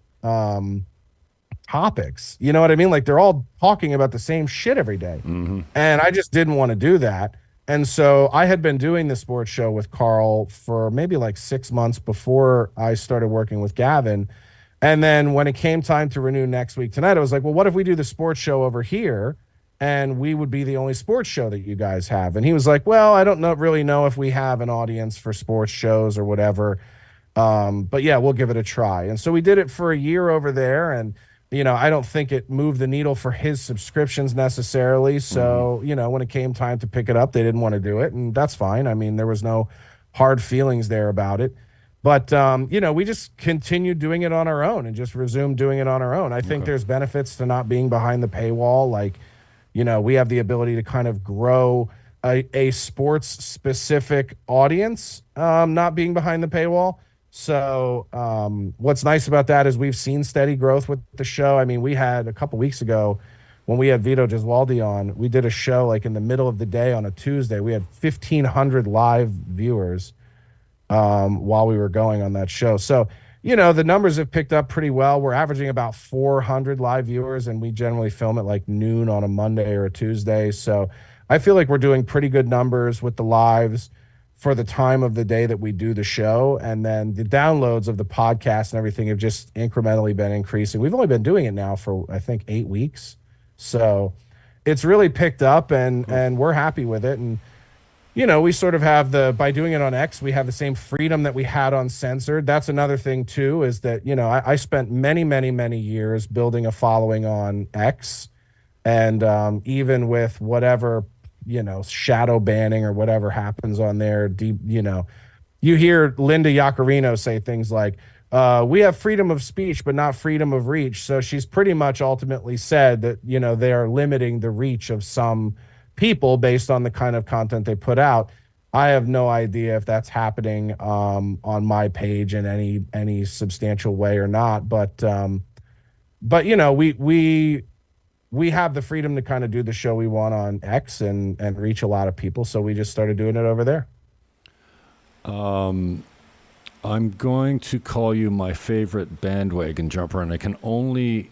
C: topics. You know what I mean? Like they're all talking about the same shit every day.
B: Mm-hmm.
C: And I just didn't want to do that. And so I had been doing the sports show with Carl for maybe like 6 months before I started working with Gavin. And then when it came time to renew next week tonight, I was like, well, what if we do the sports show over here and we would be the only sports show that you guys have? And he was like, well, I don't really know if we have an audience for sports shows or whatever. But yeah, we'll give it a try. And so we did it for a year over there. And you know, I don't think it moved the needle for his subscriptions necessarily. So, you know, when it came time to pick it up, they didn't want to do it. And that's fine. I mean, there was no hard feelings there about it. But, you know, we just continued doing it on our own and just resumed doing it on our own. I think there's benefits to not being behind the paywall. Like, you know, we have the ability to kind of grow a sports specific audience, not being behind the paywall. So what's nice about that is we've seen steady growth with the show. I mean, we had a couple weeks ago when we had Vito Gesualdi on, we did a show like in the middle of the day on a Tuesday. We had 1,500 live viewers while we were going on that show. So, you know, the numbers have picked up pretty well. We're averaging about 400 live viewers, and we generally film at like noon on a Monday or a Tuesday. So I feel like we're doing pretty good numbers with the lives for the time of the day that we do the show. And then the downloads of the podcast and everything have just incrementally been increasing. We've only been doing it now for, I think, 8 weeks. So it's really picked up, and we're happy with it. And, you know, we sort of have by doing it on X, we have the same freedom that we had on Censored. That's another thing too, is that, you know, I spent many, many, many years building a following on X. And even with whatever, shadow banning or whatever happens on there, you hear Linda Yaccarino say things like, we have freedom of speech, but not freedom of reach. So she's pretty much ultimately said that, they are limiting the reach of some people based on the kind of content they put out. I have no idea if that's happening on my page in any substantial way or not. But we have the freedom to kind of do the show we want on X and reach a lot of people. So we just started doing it over there.
B: I'm going to call you my favorite bandwagon jumper, and I can only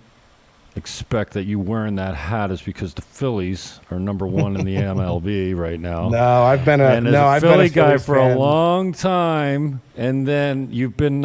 B: expect that you wearing that hat is because the Phillies are number one in the MLB right now.
C: No, I've been
B: a Philly guy for
C: fan.
B: a long time, and then you've been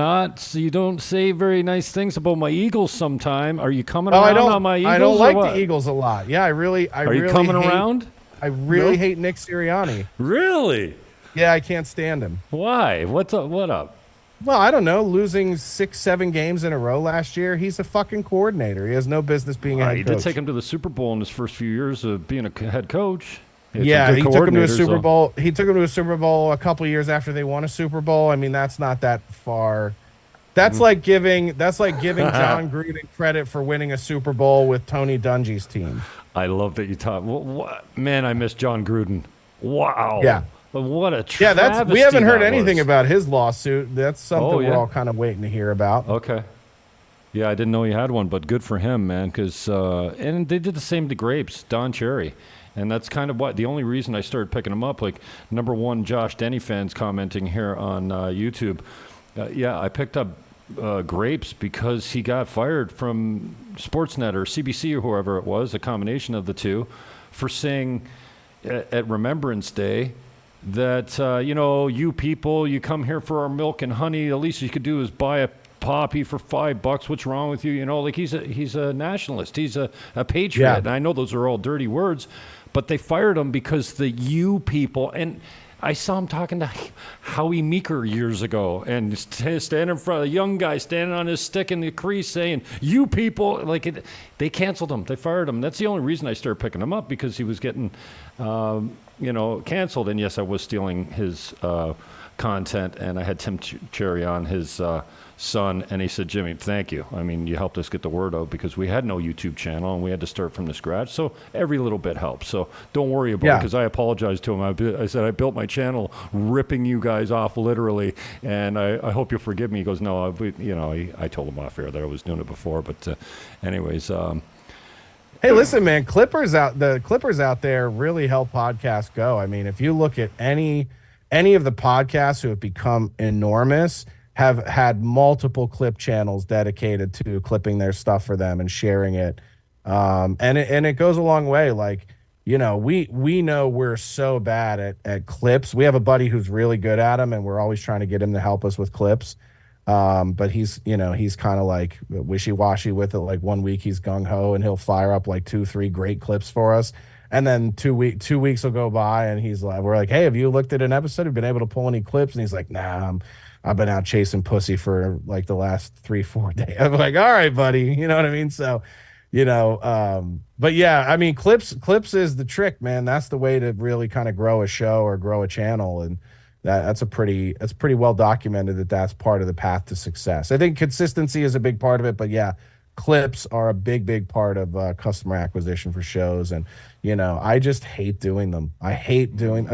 B: you don't say very nice things about my Eagles sometime. Are you coming around on my Eagles?
C: I don't like the Eagles a lot. Yeah,
B: Are you coming around?
C: I really hate Nick Sirianni.
B: Really?
C: Yeah, I can't stand him.
B: Why? What up?
C: Well, I don't know. Losing 6-7 games in a row last year, he's a fucking coordinator. He has no business being a head coach.
B: He did take him to the Super Bowl in his first few years of being a head coach.
C: He took him to a Super Bowl. He took him to a Super Bowl a couple years after they won a Super Bowl. I mean, that's not that far. That's like giving John Gruden credit for winning a Super Bowl with Tony Dungy's team.
B: I love that you talk. Man, I miss John Gruden. Wow.
C: Yeah.
B: But what a travesty.
C: We haven't heard anything about his lawsuit. That's something we're all kind of waiting to hear about.
B: Okay. Yeah, I didn't know he had one, but good for him, man. Because and they did the same to Grapes, Don Cherry, and that's kind of the only reason I started picking him up. Like number one, Josh Denny fans commenting here on YouTube. I picked up Grapes because he got fired from Sportsnet or CBC or whoever it was, a combination of the two, for saying at Remembrance Day that, you people, you come here for our milk and honey. The least you could do is buy a poppy for $5. What's wrong with you? Like he's a nationalist. He's a patriot. Yeah. And I know those are all dirty words, but they fired him because the you people, and I saw him talking to Howie Meeker years ago and standing in front of a young guy standing on his stick in the crease saying, you people, they canceled him. They fired him. That's the only reason I started picking him up, because he was getting, canceled. And yes, I was stealing his content, and I had Tim Cherry on, his son, and he said, Jimmy, thank you. I mean, you helped us get the word out because we had no YouTube channel and we had to start from the scratch. So every little bit helps. So don't worry about it, because I apologized to him. I said, I built my channel ripping you guys off literally, and I hope you'll forgive me. He goes, no, I told him off air that I was doing it before. But anyways.
C: Hey, listen, man, the Clippers out there really help podcasts go. I mean, if you look at any of the podcasts who have become enormous, have had multiple clip channels dedicated to clipping their stuff for them and sharing it. And it goes a long way. Like, we know we're so bad at clips. We have a buddy who's really good at them, and we're always trying to get him to help us with clips. But he's kind of like wishy-washy with it. Like 1 week he's gung-ho and he'll fire up like 2-3 great clips for us. And then 2 weeks will go by and we're like, hey, have you looked at an episode? Have you been able to pull any clips? And he's like, nah, I've been out chasing pussy for like the last 3-4 days. I'm like, all right, buddy. You know what I mean? So, but yeah, I mean, clips is the trick, man. That's the way to really kind of grow a show or grow a channel. And that's pretty well documented that's part of the path to success. I think consistency is a big part of it, but yeah, clips are a big part of customer acquisition for shows. And, I just hate doing them. I hate doing,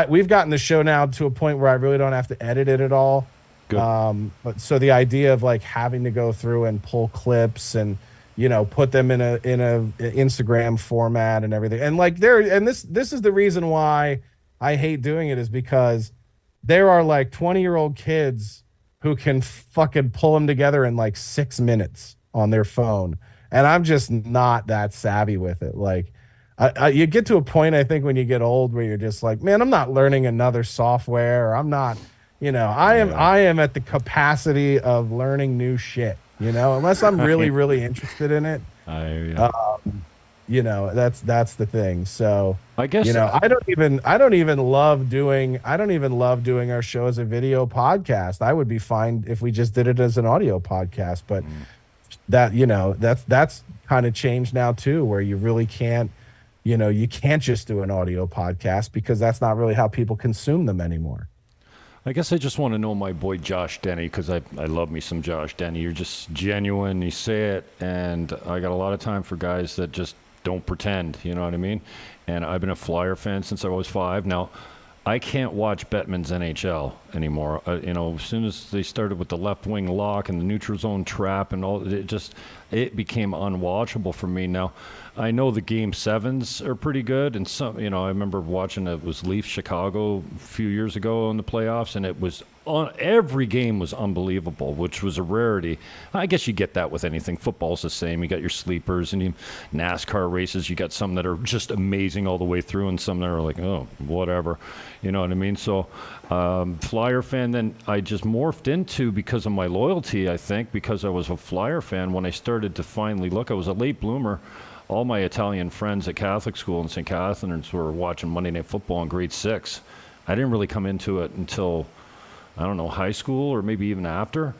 C: we've gotten the show now to a point where I really don't have to edit it at all. Good. But so the idea of like having to go through and pull clips and, put them in a Instagram format and everything. And like this is the reason why I hate doing it, is because there are like 20-year-old kids who can fucking pull them together in like 6 minutes on their phone. And I'm just not that savvy with it. Like you get to a point, I think, when you get old where you're just like, man, I'm not learning another software, or I'm not, I am at the capacity of learning new shit, unless I'm really, really interested in it. That's the thing. So
B: I guess
C: I don't even love doing our show as a video podcast. I would be fine if we just did it as an audio podcast, but that, that's kind of changed now too, where you really can't, you can't just do an audio podcast because that's not really how people consume them anymore.
B: I guess I just want to know my boy Josh Denny, because I love me some Josh Denny. You're just genuine, you say it, and I got a lot of time for guys that just don't pretend, you know what I mean? And I've been a Flyer fan since I was 5. Now, I can't watch Bettman's NHL anymore. As soon as they started with the left wing lock and the neutral zone trap and all, it became unwatchable for me. Now, I know the game 7s are pretty good, and some, I remember watching it was Leafs Chicago a few years ago in the playoffs, and it was every game was unbelievable, which was a rarity. I guess you get that with anything. Football's the same. You got your sleepers, and NASCAR races. You got some that are just amazing all the way through, and some that are like, oh, whatever. You know what I mean? So, Flyer fan. Then I just morphed into, because of my loyalty, I think, because I was a Flyer fan. When I started to finally look, I was a late bloomer. All my Italian friends at Catholic school in St. Catherine's were watching Monday Night Football in grade 6. I didn't really come into it until, I don't know, high school or maybe even after.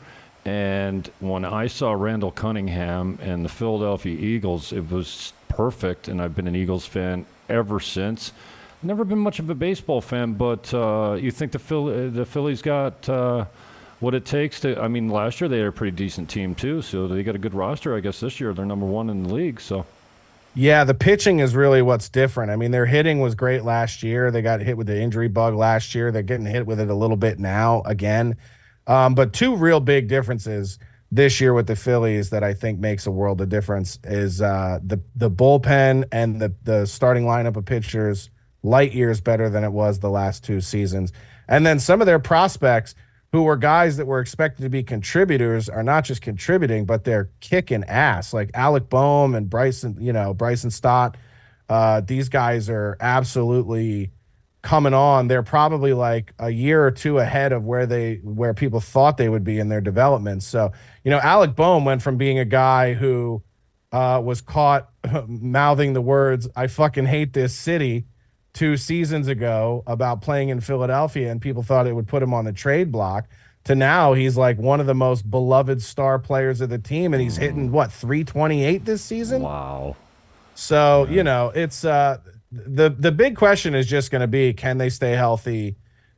B: And when I saw Randall Cunningham and the Philadelphia Eagles, it was perfect. And I've been an Eagles fan ever since. Never been much of a baseball fan, but you think the Phillies got what it takes to, I mean, last year they had a pretty decent team too. So they got a good roster. I guess this year they're number 1 in the league. So.
C: Yeah, the pitching is really what's different. I mean, their hitting was great last year. They got hit with the injury bug last year. They're getting hit with it a little bit now again. But 2 real big differences this year with the Phillies that I think makes a world of difference is the bullpen and the starting lineup of pitchers light years better than it was the last 2 seasons. And then some of their prospects, who were guys that were expected to be contributors, are not just contributing, but they're kicking ass. Like Alec Boehm and Bryson Stott. These guys are absolutely coming on. They're probably like a year or 2 ahead of where people thought they would be in their development. So, Alec Boehm went from being a guy who was caught mouthing the words, "I fucking hate this city," 2 seasons ago about playing in Philadelphia, and people thought it would put him on the trade block, to now he's like one of the most beloved star players of the team, and he's hitting .328 this season.
B: Wow.
C: So, it's the big question is just going to be, can they stay healthy,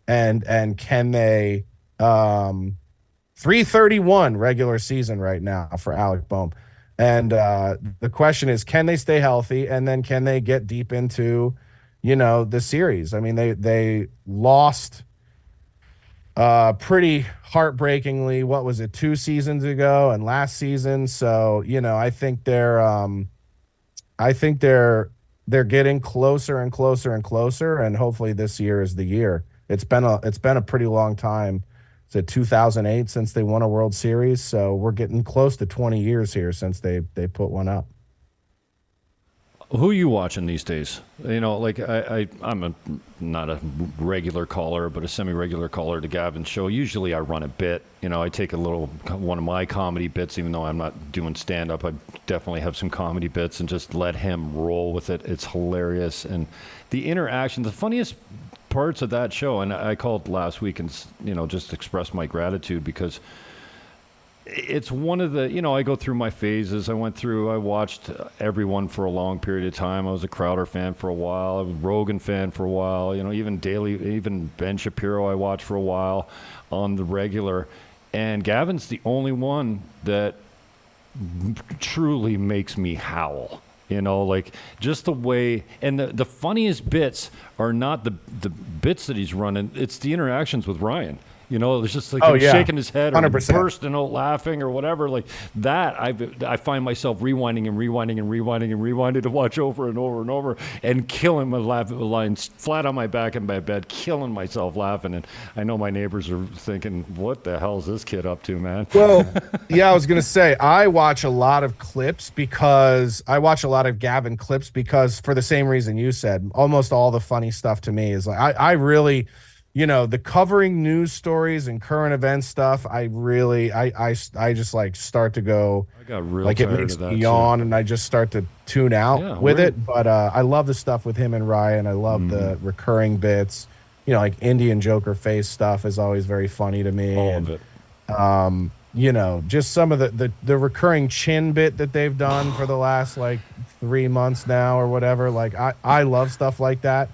C: and can they 331 regular season right now for Alec Boehm. And the question is, can they stay healthy, and then can they get deep into the series? I mean, they lost pretty heartbreakingly, what was it, 2 seasons ago and last season. So, I think they're getting closer and closer and closer, and hopefully this year is the year. It's been a pretty long time. It's 2008 since they won a World Series, so we're getting close to 20 years here since they put one up.
B: Who are you watching these days? Like I'm not a regular caller, but a semi-regular caller to Gavin's show. Usually I run a bit. I take one of my comedy bits, even though I'm not doing stand-up. I definitely have some comedy bits and just let him roll with it. It's hilarious. And the interaction, the funniest parts of that show, and I called last week and, just expressed my gratitude, because it's one of the, I go through my phases. I watched everyone for a long period of time. I was a Crowder fan for a while. I was a Rogan fan for a while. Even Ben Shapiro I watched for a while on the regular. And Gavin's the only one that truly makes me howl. Like just the way, and the funniest bits are not the bits that he's running. It's the interactions with Ryan. It's just like him shaking his head or
C: 100%.
B: bursting out laughing or whatever. Like that, I find myself rewinding to watch over and over and over, and killing my lying flat on my back in my bed, killing myself laughing. And I know my neighbors are thinking, what the hell is this kid up to, man?
C: Well, yeah, I was going to say, I watch a lot of Gavin clips because for the same reason you said, almost all the funny stuff to me is like, I really... the covering news stories and current event stuff, I just like start to go,
B: I got real
C: like, it makes me yawn, and I just start to tune out with it. But I love the stuff with him and Ryan. I love the recurring bits, like Indian Joker face stuff is always very funny to me.
B: All of it.
C: just some of the recurring chin bit that they've done for the last like 3 months now or whatever. Like I love stuff like that.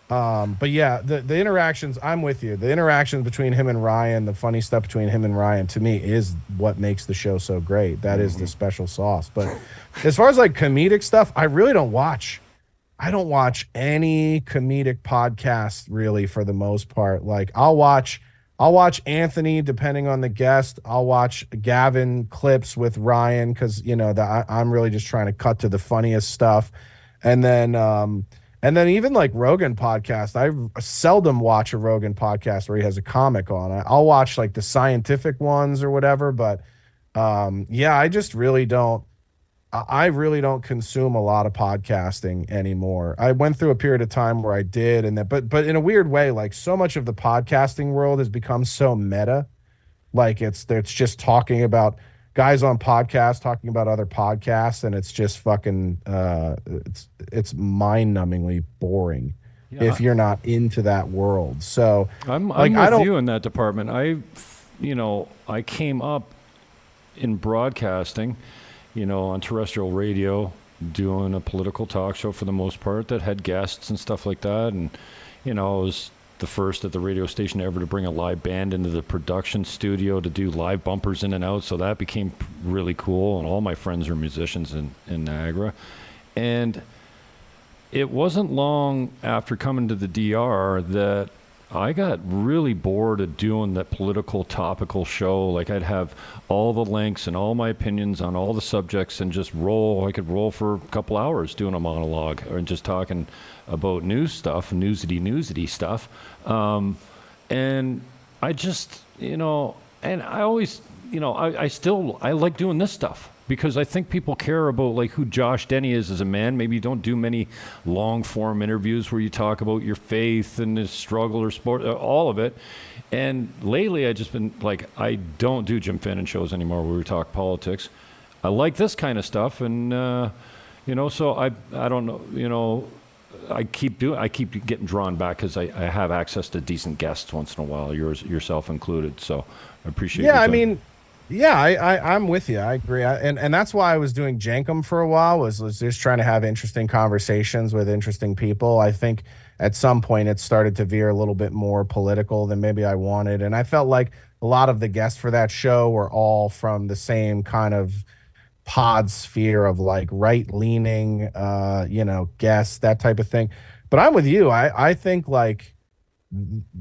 C: But yeah, the interactions, I'm with you. The interactions between him and Ryan, the funny stuff between him and Ryan, to me is what makes the show so great. That is the special sauce. But as far as like comedic stuff, I really don't watch. I don't watch any comedic podcasts really for the most part. Like I'll watch Anthony depending on the guest. I'll watch Gavin clips with Ryan because I'm really just trying to cut to the funniest stuff, and then even like Rogan podcast. I seldom watch a Rogan podcast where he has a comic on. I'll watch like the scientific ones or whatever, but yeah, I just really don't. I really don't consume a lot of podcasting anymore. I went through a period of time where I did, and but in a weird way, like so much of the podcasting world has become so meta. Like it's just talking about guys on podcasts talking about other podcasts, and it's just fucking it's mind-numbingly boring if you're not into that world. So
B: I'm
C: like
B: with you in that department. I came up in broadcasting, on terrestrial radio, doing a political talk show for the most part that had guests and stuff like that. And, I was the first at the radio station ever to bring a live band into the production studio to do live bumpers in and out. So that became really cool. And all my friends are musicians in Niagara. And it wasn't long after coming to the DR that I got really bored of doing that political topical show. Like I'd have all the links and all my opinions on all the subjects and just roll. I could roll for a couple hours doing a monologue or just talking about news stuff, newsity stuff. And I just, and I always, I like doing this stuff. Because I think people care about like who Josh Denny is as a man. Maybe you don't do many long form interviews where you talk about your faith and the struggle or sport, all of it. And lately I just been like, I don't do Jim Fannin shows anymore where we talk politics. I like this kind of stuff. And, so I don't know, I keep getting drawn back because I have access to decent guests once in a while, yourself included. So I appreciate it.
C: Yeah, I mean, yeah, I'm with you. I agree. And that's why I was doing Jankum for a while, was just trying to have interesting conversations with interesting people. I think at some point it started to veer a little bit more political than maybe I wanted. And I felt like a lot of the guests for that show were all from the same kind of pod sphere of like right-leaning, guests, that type of thing. But I'm with you. I think like,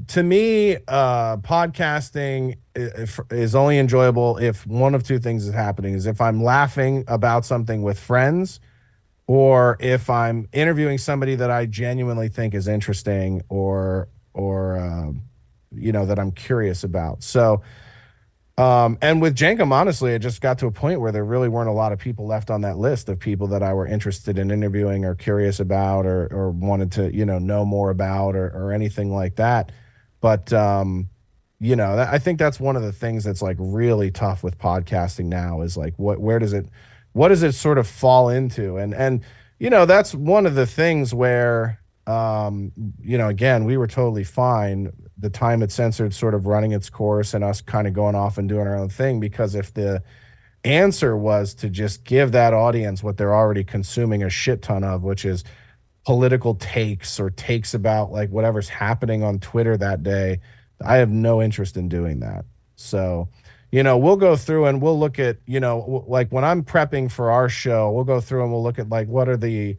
C: to me, podcasting is only enjoyable if one of two things is happening: is if I'm laughing about something with friends, or if I'm interviewing somebody that I genuinely think is interesting, or that I'm curious about. So, and with Jankum, honestly, it just got to a point where there really weren't a lot of people left on that list of people that I were interested in interviewing or curious about or wanted to, know more about or anything like that. But, I think that's one of the things that's like really tough with podcasting now is like, what does it sort of fall into? And, that's one of the things where, again, we were totally fine. The time it censored sort of running its course and us kind of going off and doing our own thing, because if the answer was to just give that audience what they're already consuming a shit ton of, which is political takes or takes about like whatever's happening on Twitter that day, I have no interest in doing that. So, we'll go through and we'll look at, like when I'm prepping for our show, we'll go through and we'll look at like, what are the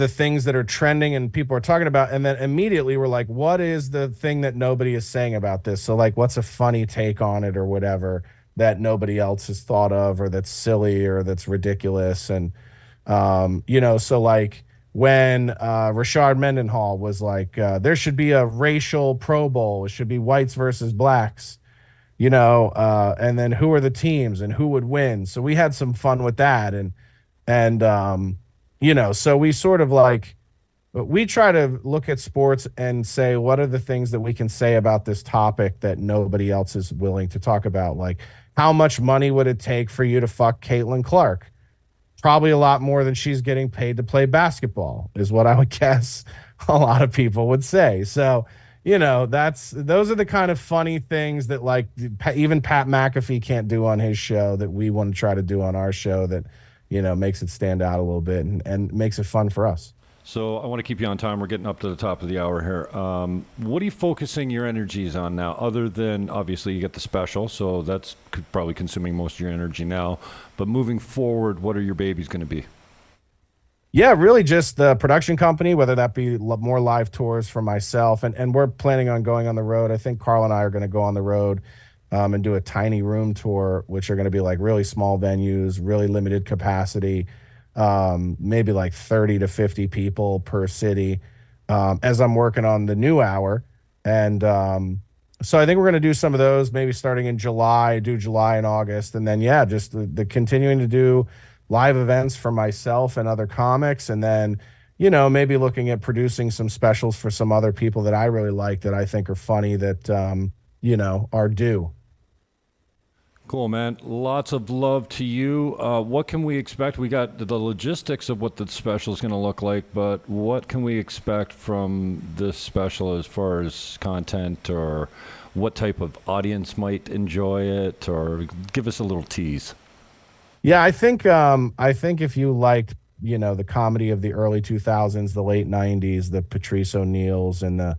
C: things that are trending and people are talking about? And then immediately we're like, what is the thing that nobody is saying about this? So like, what's a funny take on it or whatever that nobody else has thought of, or that's silly or that's ridiculous? And, so like when Rashard Mendenhall was like, there should be a racial Pro Bowl. It should be whites versus blacks, and then who are the teams and who would win? So we had some fun with that. So we sort of like, we try to look at sports and say, what are the things that we can say about this topic that nobody else is willing to talk about? Like, how much money would it take for you to fuck Caitlin Clark? Probably a lot more than she's getting paid to play basketball, is what I would guess a lot of people would say. So, those are the kind of funny things that like even Pat McAfee can't do on his show that we want to try to do on our show that, makes it stand out a little bit and makes it fun for us.
B: So I want to keep you on time. We're getting up to the top of the hour here. What are you focusing your energies on now, other than obviously you get the special, so that's probably consuming most of your energy now. But moving forward, what are your babies going to be?
C: Yeah, really just the production company, whether that be more live tours for myself. And we're planning on going on the road. I think Carl and I are going to go on the road and do a tiny room tour, which are going to be like really small venues, really limited capacity, maybe like 30 to 50 people per city, as I'm working on the new hour. And so I think we're going to do some of those, maybe starting in July, do July and August. And then, yeah, just the continuing to do live events for myself and other comics. And then, maybe looking at producing some specials for some other people that I really like, that I think are funny, that, are due.
B: Cool, man. Lots of love to you. What can we expect? We got the logistics of what the special is going to look like, but what can we expect from this special as far as content, or what type of audience might enjoy it, or give us a little tease?
C: Yeah, I think if you liked, the comedy of the early 2000s, the late 90s, the Patrice O'Neills and the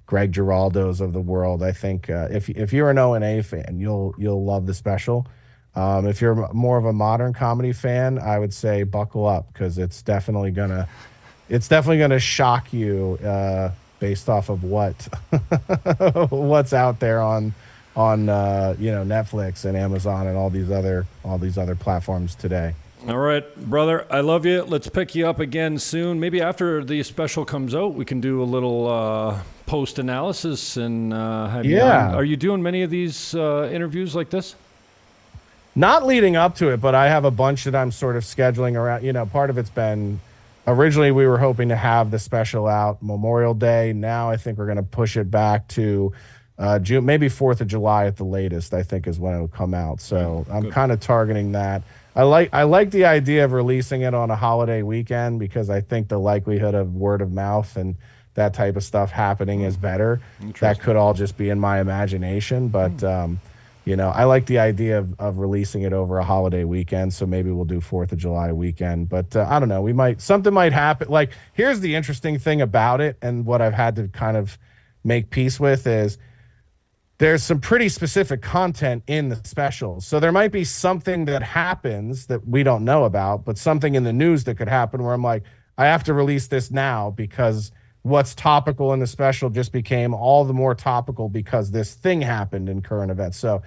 C: Greg Giraldos of the world, I think if you're an O&A fan, you'll love the special. If you're more of a modern comedy fan, I would say buckle up, because it's definitely gonna shock you based off of what's out there on Netflix and Amazon and all these other platforms today.
B: All right, brother, I love you. Let's pick you up again soon. Maybe after the special comes out, we can do a little post analysis and have you on. Are you doing many of these interviews like this?
C: Not leading up to it, but I have a bunch that I'm sort of scheduling around. Part of it's been, originally we were hoping to have the special out Memorial Day. Now I think we're going to push it back to June, maybe 4th of July at the latest, I think is when it will come out. So I'm kind of targeting that. I like the idea of releasing it on a holiday weekend, because I think the likelihood of word of mouth and that type of stuff happening is better. That could all just be in my imagination, but I like the idea of releasing it over a holiday weekend. So maybe we'll do 4th of July weekend, but I don't know. Something might happen. Like, here's the interesting thing about it, and what I've had to kind of make peace with is, there's some pretty specific content in the specials. So there might be something that happens that we don't know about, but something in the news that could happen where I'm like, I have to release this now, because what's topical in the special just became all the more topical because this thing happened in current events. So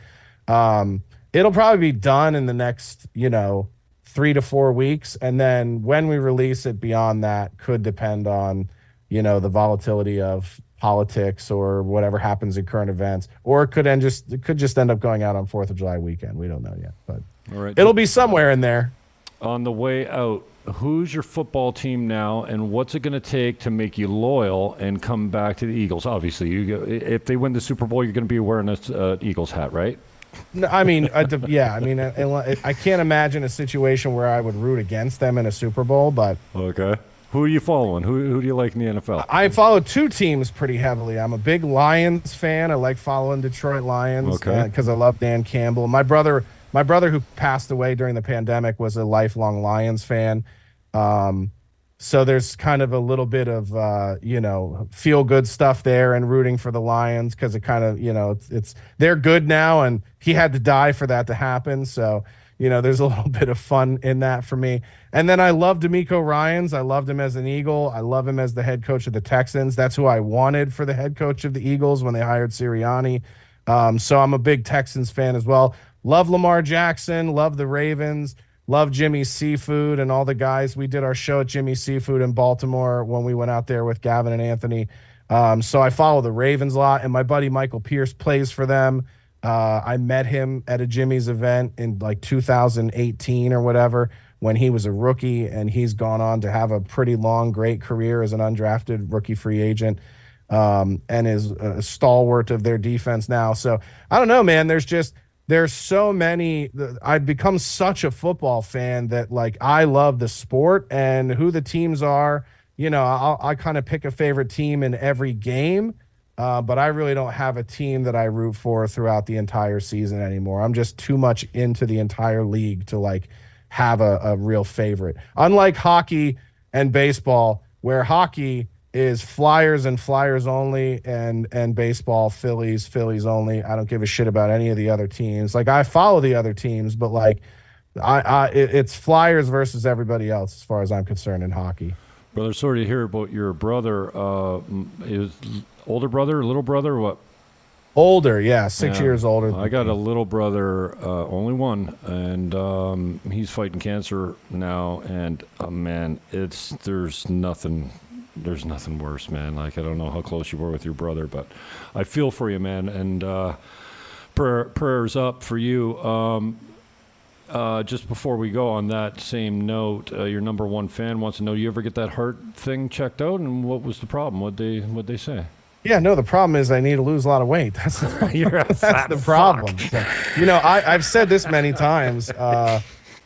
C: it'll probably be done in the next, 3 to 4 weeks. And then when we release it beyond that could depend on, the volatility of politics or whatever happens in current events, or it could just end up going out on 4th of July weekend. We don't know yet, but all right, it'll be somewhere in there.
B: On the way out, who's your football team now, and what's it going to take to make you loyal and come back to the Eagles? Obviously, if they win the Super Bowl, you're going to be wearing an Eagles hat, right?
C: No, I mean, yeah. I mean, I can't imagine a situation where I would root against them in a Super Bowl, but
B: okay. Who are you following? Who do you like in the NFL?
C: I follow two teams pretty heavily. I'm a big Lions fan. I like following Detroit Lions because I love Dan Campbell. My brother who passed away during the pandemic was a lifelong Lions fan. So there's kind of a little bit of feel good stuff there and rooting for the Lions, because it kind of it's they're good now, and he had to die for that to happen. So there's a little bit of fun in that for me. And then I love D'Amico Ryans. I loved him as an Eagle. I love him as the head coach of the Texans. That's who I wanted for the head coach of the Eagles when they hired Sirianni. So I'm a big Texans fan as well. Love Lamar Jackson. Love the Ravens. Love Jimmy's Seafood and all the guys. We did our show at Jimmy's Seafood in Baltimore when we went out there with Gavin and Anthony. So I follow the Ravens a lot, and my buddy Michael Pierce plays for them. I met him at a Jimmy's event in like 2018 or whatever when he was a rookie, and he's gone on to have a pretty long, great career as an undrafted rookie free agent, and is a stalwart of their defense now. So I don't know, man. There's so many. I've become such a football fan that like I love the sport and who the teams are. I kind of pick a favorite team in every game. but I really don't have a team that I root for throughout the entire season anymore. I'm just too much into the entire league to like have a real favorite. Unlike hockey and baseball, where hockey is Flyers and Flyers only, and baseball Phillies only. I don't give a shit about any of the other teams. Like I follow the other teams, but like it's Flyers versus everybody else as far as I'm concerned in hockey.
B: Brother, sorry to hear about your brother. Is older brother, little brother, what?
C: Older, yeah, 6 years older.
B: I got a little brother, only one, and he's fighting cancer now. And man, there's nothing worse, man. Like I don't know how close you were with your brother, but I feel for you, man. And prayers up for you. Just before we go on that same note, your number one fan wants to know: do you ever get that heart thing checked out, and what was the problem? What'd they say?
C: Yeah, no, the problem is I need to lose a lot of weight. That's the problem. So, I've said this many times.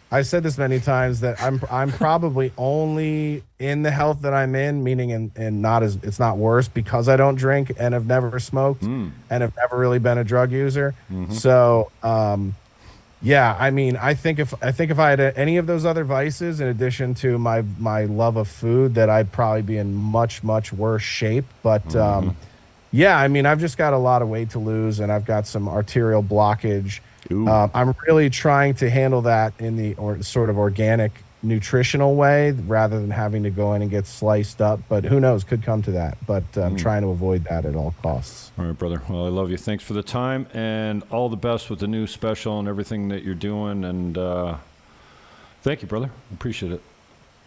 C: I've said this many times that I'm probably only in the health that I'm in, meaning and not as it's not worse because I don't drink and have never smoked and have never really been a drug user. Mm-hmm. So, yeah, I mean, I think if I had any of those other vices in addition to my love of food, that I'd probably be in much worse shape. But yeah, I mean, I've just got a lot of weight to lose, and I've got some arterial blockage. I'm really trying to handle that in the sort of organic, nutritional way rather than having to go in and get sliced up. But who knows? Could come to that. But I'm trying to avoid that at all costs.
B: All right, brother. Well, I love you. Thanks for the time, and all the best with the new special and everything that you're doing. And thank you, brother. Appreciate it.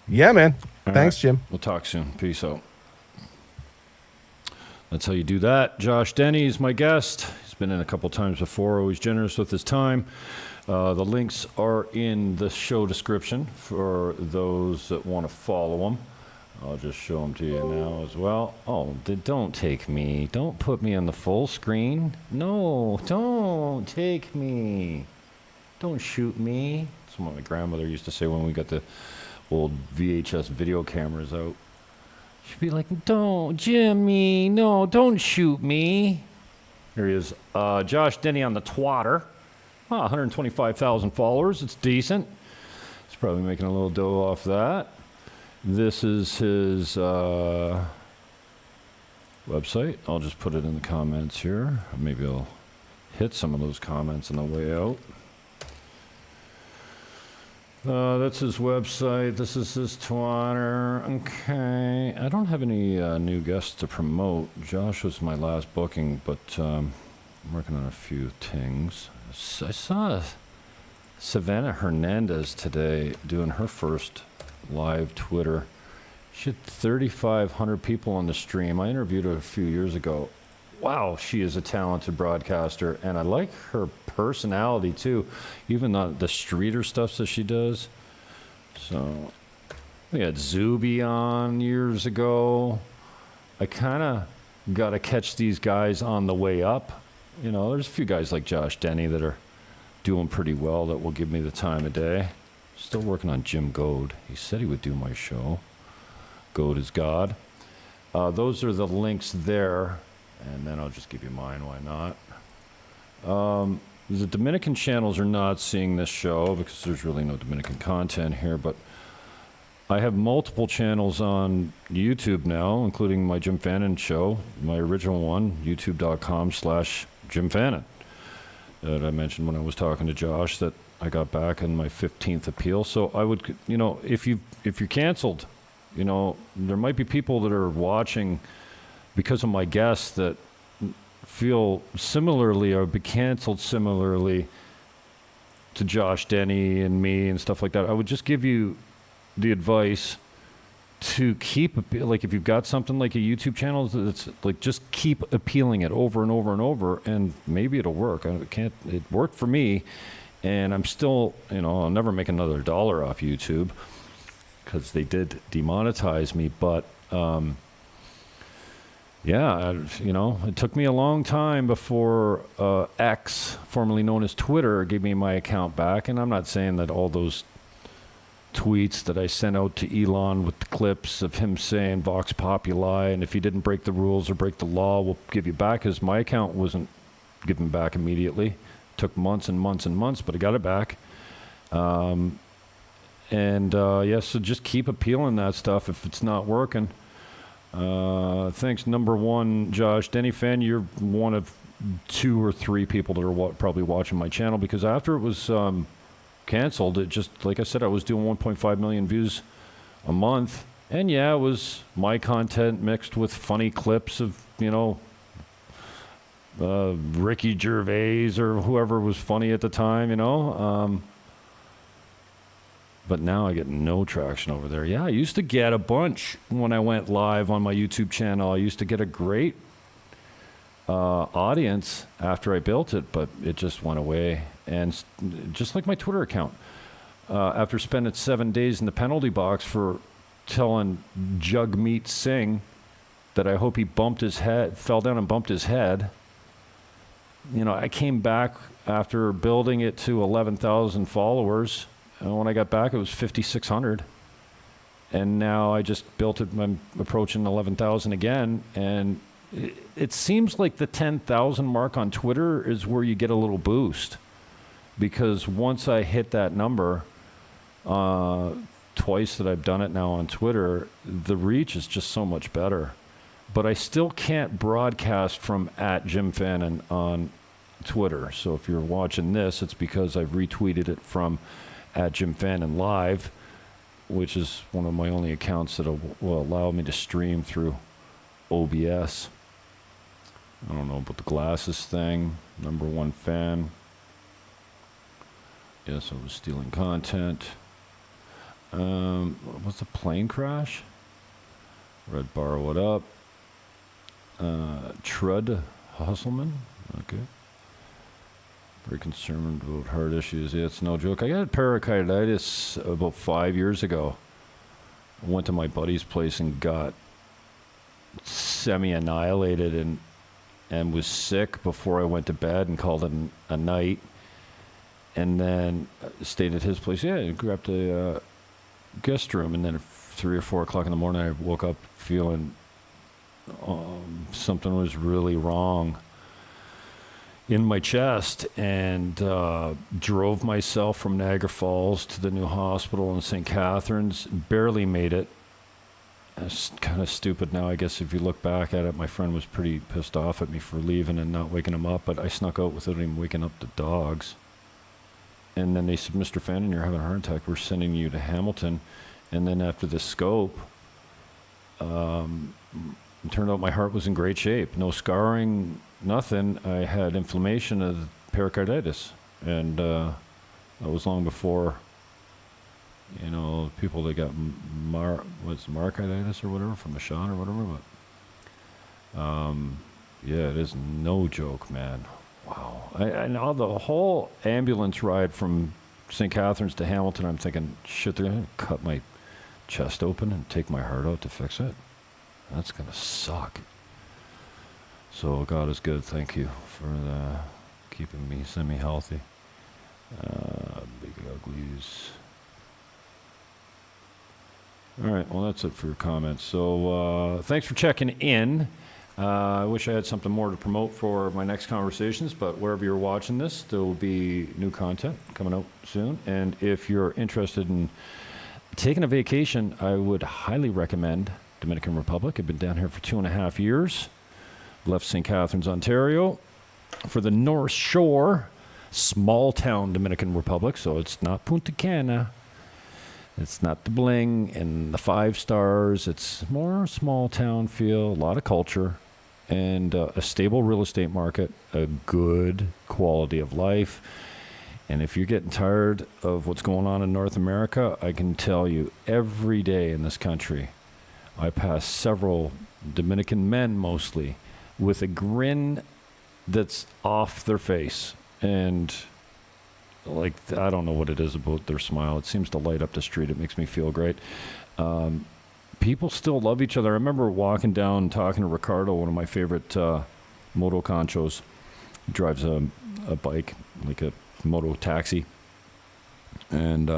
C: Yeah, man.
B: All
C: Thanks,
B: right.
C: Jim.
B: We'll talk soon. Peace out. That's how you do that. Josh Denny is my guest. He's been in a couple times before, always generous with his time. The links are in the show description for those that want to follow him. I'll just show them to you now as well. Oh, don't take me. Don't put me on the full screen. No, don't take me. Don't shoot me. That's what my grandmother used to say when we got the old VHS video cameras out. She'd be like, don't, Jimmy, no, don't shoot me. Here he is. Josh Denny on the Twatter. 125,000 followers. It's decent. He's probably making a little dough off that. This is his website. I'll just put it in the comments here. Maybe I'll hit some of those comments on the way out. That's his website. This is his Twitter. Okay. I don't have any new guests to promote. Josh was my last booking, but I'm working on a few things. I saw Savannah Hernandez today doing her first live Twitter. She had 3,500 people on the stream. I interviewed her a few years ago. Wow, she is a talented broadcaster, and I like her personality too, even the streeter stuff that she does. So we had Zuby on years ago. I kind of got to catch these guys on the way up. You know, there's a few guys like Josh Denny that are doing pretty well that will give me the time of day. Still working on Jim Goad. He said he would do my show. Goad is God. Those are the links there. And then I'll just give you mine. Why not? The Dominican channels are not seeing this show because there's really no Dominican content here. But I have multiple channels on YouTube now, including my Jim Fannin show, my original one, youtube.com/Jim Fannin, that I mentioned when I was talking to Josh that I got back in my 15th appeal. So I would, you know, if you're canceled, you know, there might be people that are watching because of my guests that feel similarly or be canceled similarly to Josh Denny and me and stuff like that. I would just give you the advice to keep, like, if you've got something like a YouTube channel that's like, just keep appealing it over and over and over, and maybe it'll work. It worked for me, and I'm still, you know, I'll never make another dollar off YouTube because they did demonetize me, but yeah, you know, it took me a long time before X, formerly known as Twitter, gave me my account back. And I'm not saying that all those tweets that I sent out to Elon with the clips of him saying Vox Populi, and if you didn't break the rules or break the law, we'll give you back. Because my account wasn't given back immediately. Took months and months and months, but I got it back. So just keep appealing that stuff if it's not working. Thanks. Number one, Josh. Denny fan, you're one of 2 or 3 people that are probably watching my channel, because after it was canceled, it just, like I said, I was doing 1.5 million views a month. And yeah, it was my content mixed with funny clips of, Ricky Gervais or whoever was funny at the time, but now I get no traction over there. Yeah, I used to get a bunch when I went live on my YouTube channel. I used to get a great audience after I built it, but it just went away. And just like my Twitter account, after spending 7 days in the penalty box for telling Jugmeat Singh that I hope he fell down and bumped his head. I came back after building it to 11,000 followers. And when I got back, it was 5,600. And now I just built it. I'm approaching 11,000 again. And it seems like the 10,000 mark on Twitter is where you get a little boost. Because once I hit that number, twice that I've done it now on Twitter, the reach is just so much better. But I still can't broadcast from @JimFannon on Twitter. So if you're watching this, it's because I've retweeted it from @JimFannon Live, which is one of my only accounts that will allow me to stream through OBS. I don't know about the glasses thing. Number one fan. Yes, I was stealing content. What's the plane crash? Red bar, what up? Trud Hustleman. Okay. Very concerned about heart issues. Yeah, it's no joke. I got pericarditis about 5 years ago. I went to my buddy's place and got semi-annihilated and was sick before I went to bed and called it a night. And then stayed at his place. Yeah, I grabbed a guest room. And then at 3 or 4 o'clock in the morning, I woke up feeling something was really wrong in my chest, and drove myself from Niagara Falls to the new hospital in St. Catharines. Barely made it. It's kind of stupid now, I guess, if you look back at it. My friend was pretty pissed off at me for leaving and not waking him up, but I snuck out without even waking up the dogs. And then they said, Mr. Fannon, you're having a heart attack. We're sending you to Hamilton. And then after the scope, it turned out my heart was in great shape. No scarring, nothing. I had inflammation of pericarditis. And that was long before, people that got myocarditis or whatever from a shot or whatever. But yeah, it is no joke, man. Wow. And all the whole ambulance ride from St. Catharines to Hamilton, I'm thinking, shit, they're going to cut my chest open and take my heart out to fix it? That's going to suck. So God is good. Thank you for keeping me semi-healthy. Big uglies. All right. Well, that's it for your comments. So thanks for checking in. I wish I had something more to promote for my next conversations, but wherever you're watching this, there will be new content coming out soon. And if you're interested in taking a vacation, I would highly recommend Dominican Republic. I've been down here for 2.5 years. Left St. Catharines, Ontario for the North Shore, small town Dominican Republic. So it's not Punta Cana. It's not the bling and the 5 stars. It's more small town feel, a lot of culture, and a stable real estate market, a good quality of life. And if you're getting tired of what's going on in North America, I can tell you every day in this country, I pass several Dominican men mostly with a grin that's off their face. And like, I don't know what it is about their smile. It seems to light up the street. It makes me feel great. People still love each other. I remember walking down talking to Ricardo, one of my favorite moto conchos. He drives a bike, like a moto taxi. And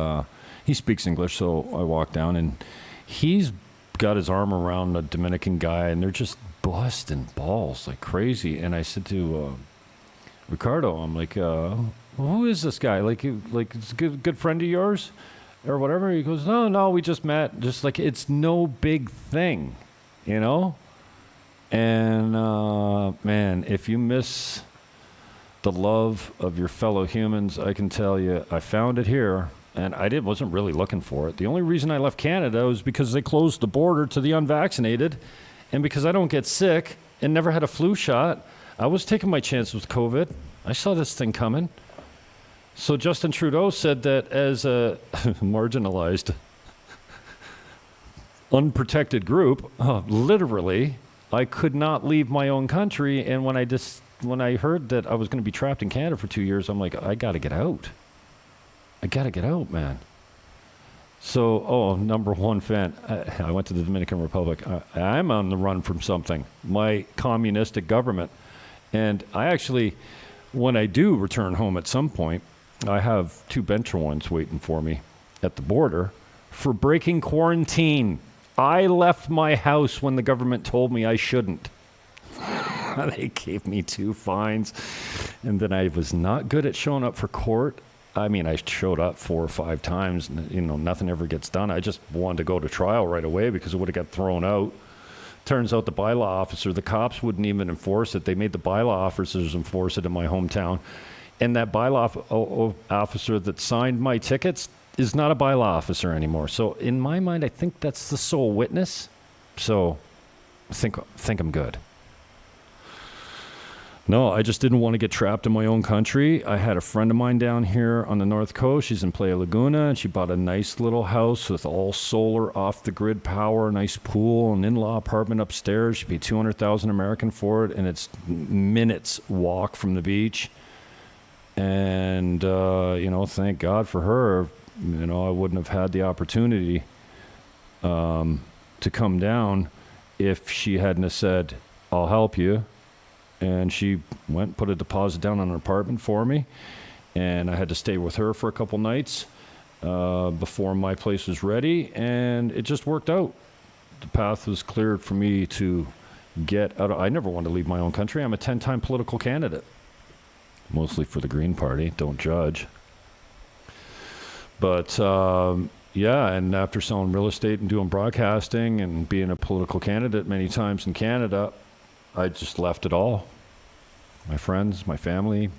B: he speaks English, so I walk down, and he's got his arm around a Dominican guy, and they're just busting balls like crazy. And I said to Ricardo, I'm like, who is this guy? Like, it's a good friend of yours or whatever? He goes, no, we just met. Just like, it's no big thing, you know? And, man, if you miss the love of your fellow humans, I can tell you, I found it here, and wasn't really looking for it. The only reason I left Canada was because they closed the border to the unvaccinated, and because I don't get sick and never had a flu shot. I was taking my chances with COVID. I saw this thing coming. So Justin Trudeau said that as a marginalized, unprotected group, literally, I could not leave my own country. And when I heard that I was going to be trapped in Canada for 2 years, I'm like, I got to get out. I got to get out, man. So, number one fan. I went to the Dominican Republic. I'm on the run from something. My communistic government. And I actually, when I do return home at some point, I have 2 bench warrants waiting for me at the border for breaking quarantine. I left my house when the government told me I shouldn't. They gave me 2 fines. And then I was not good at showing up for court. I mean, I showed up 4 or 5 times, and, nothing ever gets done. I just wanted to go to trial right away because it would have got thrown out. Turns out the bylaw officer, the cops wouldn't even enforce it. They made the bylaw officers enforce it in my hometown. And that bylaw officer that signed my tickets is not a bylaw officer anymore. So in my mind, I think that's the sole witness. So I think I'm good. No, I just didn't want to get trapped in my own country. I had a friend of mine down here on the North Coast. She's in Playa Laguna, and she bought a nice little house with all solar, off-the-grid power, nice pool, an in-law apartment upstairs. She paid $200,000 American for it, and it's minutes walk from the beach. And, thank God for her. I wouldn't have had the opportunity to come down if she hadn't have said, I'll help you. And she went and put a deposit down on an apartment for me. And I had to stay with her for a couple nights before my place was ready. And it just worked out. The path was cleared for me to get out. I never wanted to leave my own country. I'm a 10-time political candidate. Mostly for the Green Party. Don't judge. But, and after selling real estate and doing broadcasting and being a political candidate many times in Canada, I just left it all. My friends, my family,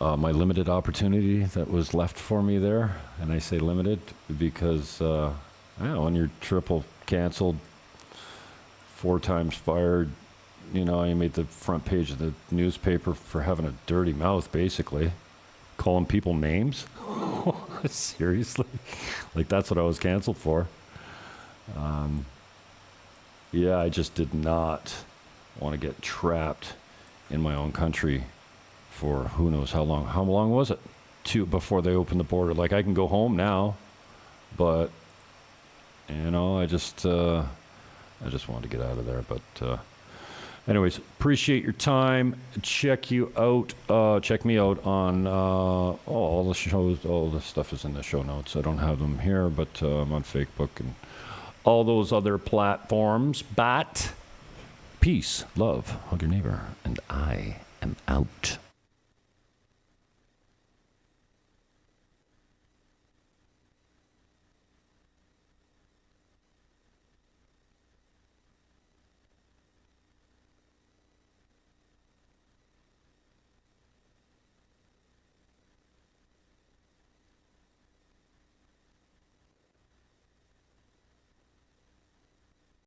B: my limited opportunity that was left for me there. And I say limited because, when you're triple canceled, 4 times fired, you made the front page of the newspaper for having a dirty mouth, basically. Calling people names? Seriously? Like, that's what I was canceled for. I just did not want to get trapped in my own country for who knows how long. How long was it? Before they opened the border. Like, I can go home now, but, I just wanted to get out of there. But, anyways, appreciate your time. Check me out on all the shows. All the stuff is in the show notes. I don't have them here, but I'm on Facebook and all those other platforms. But peace, love, hug your neighbor, and I am out.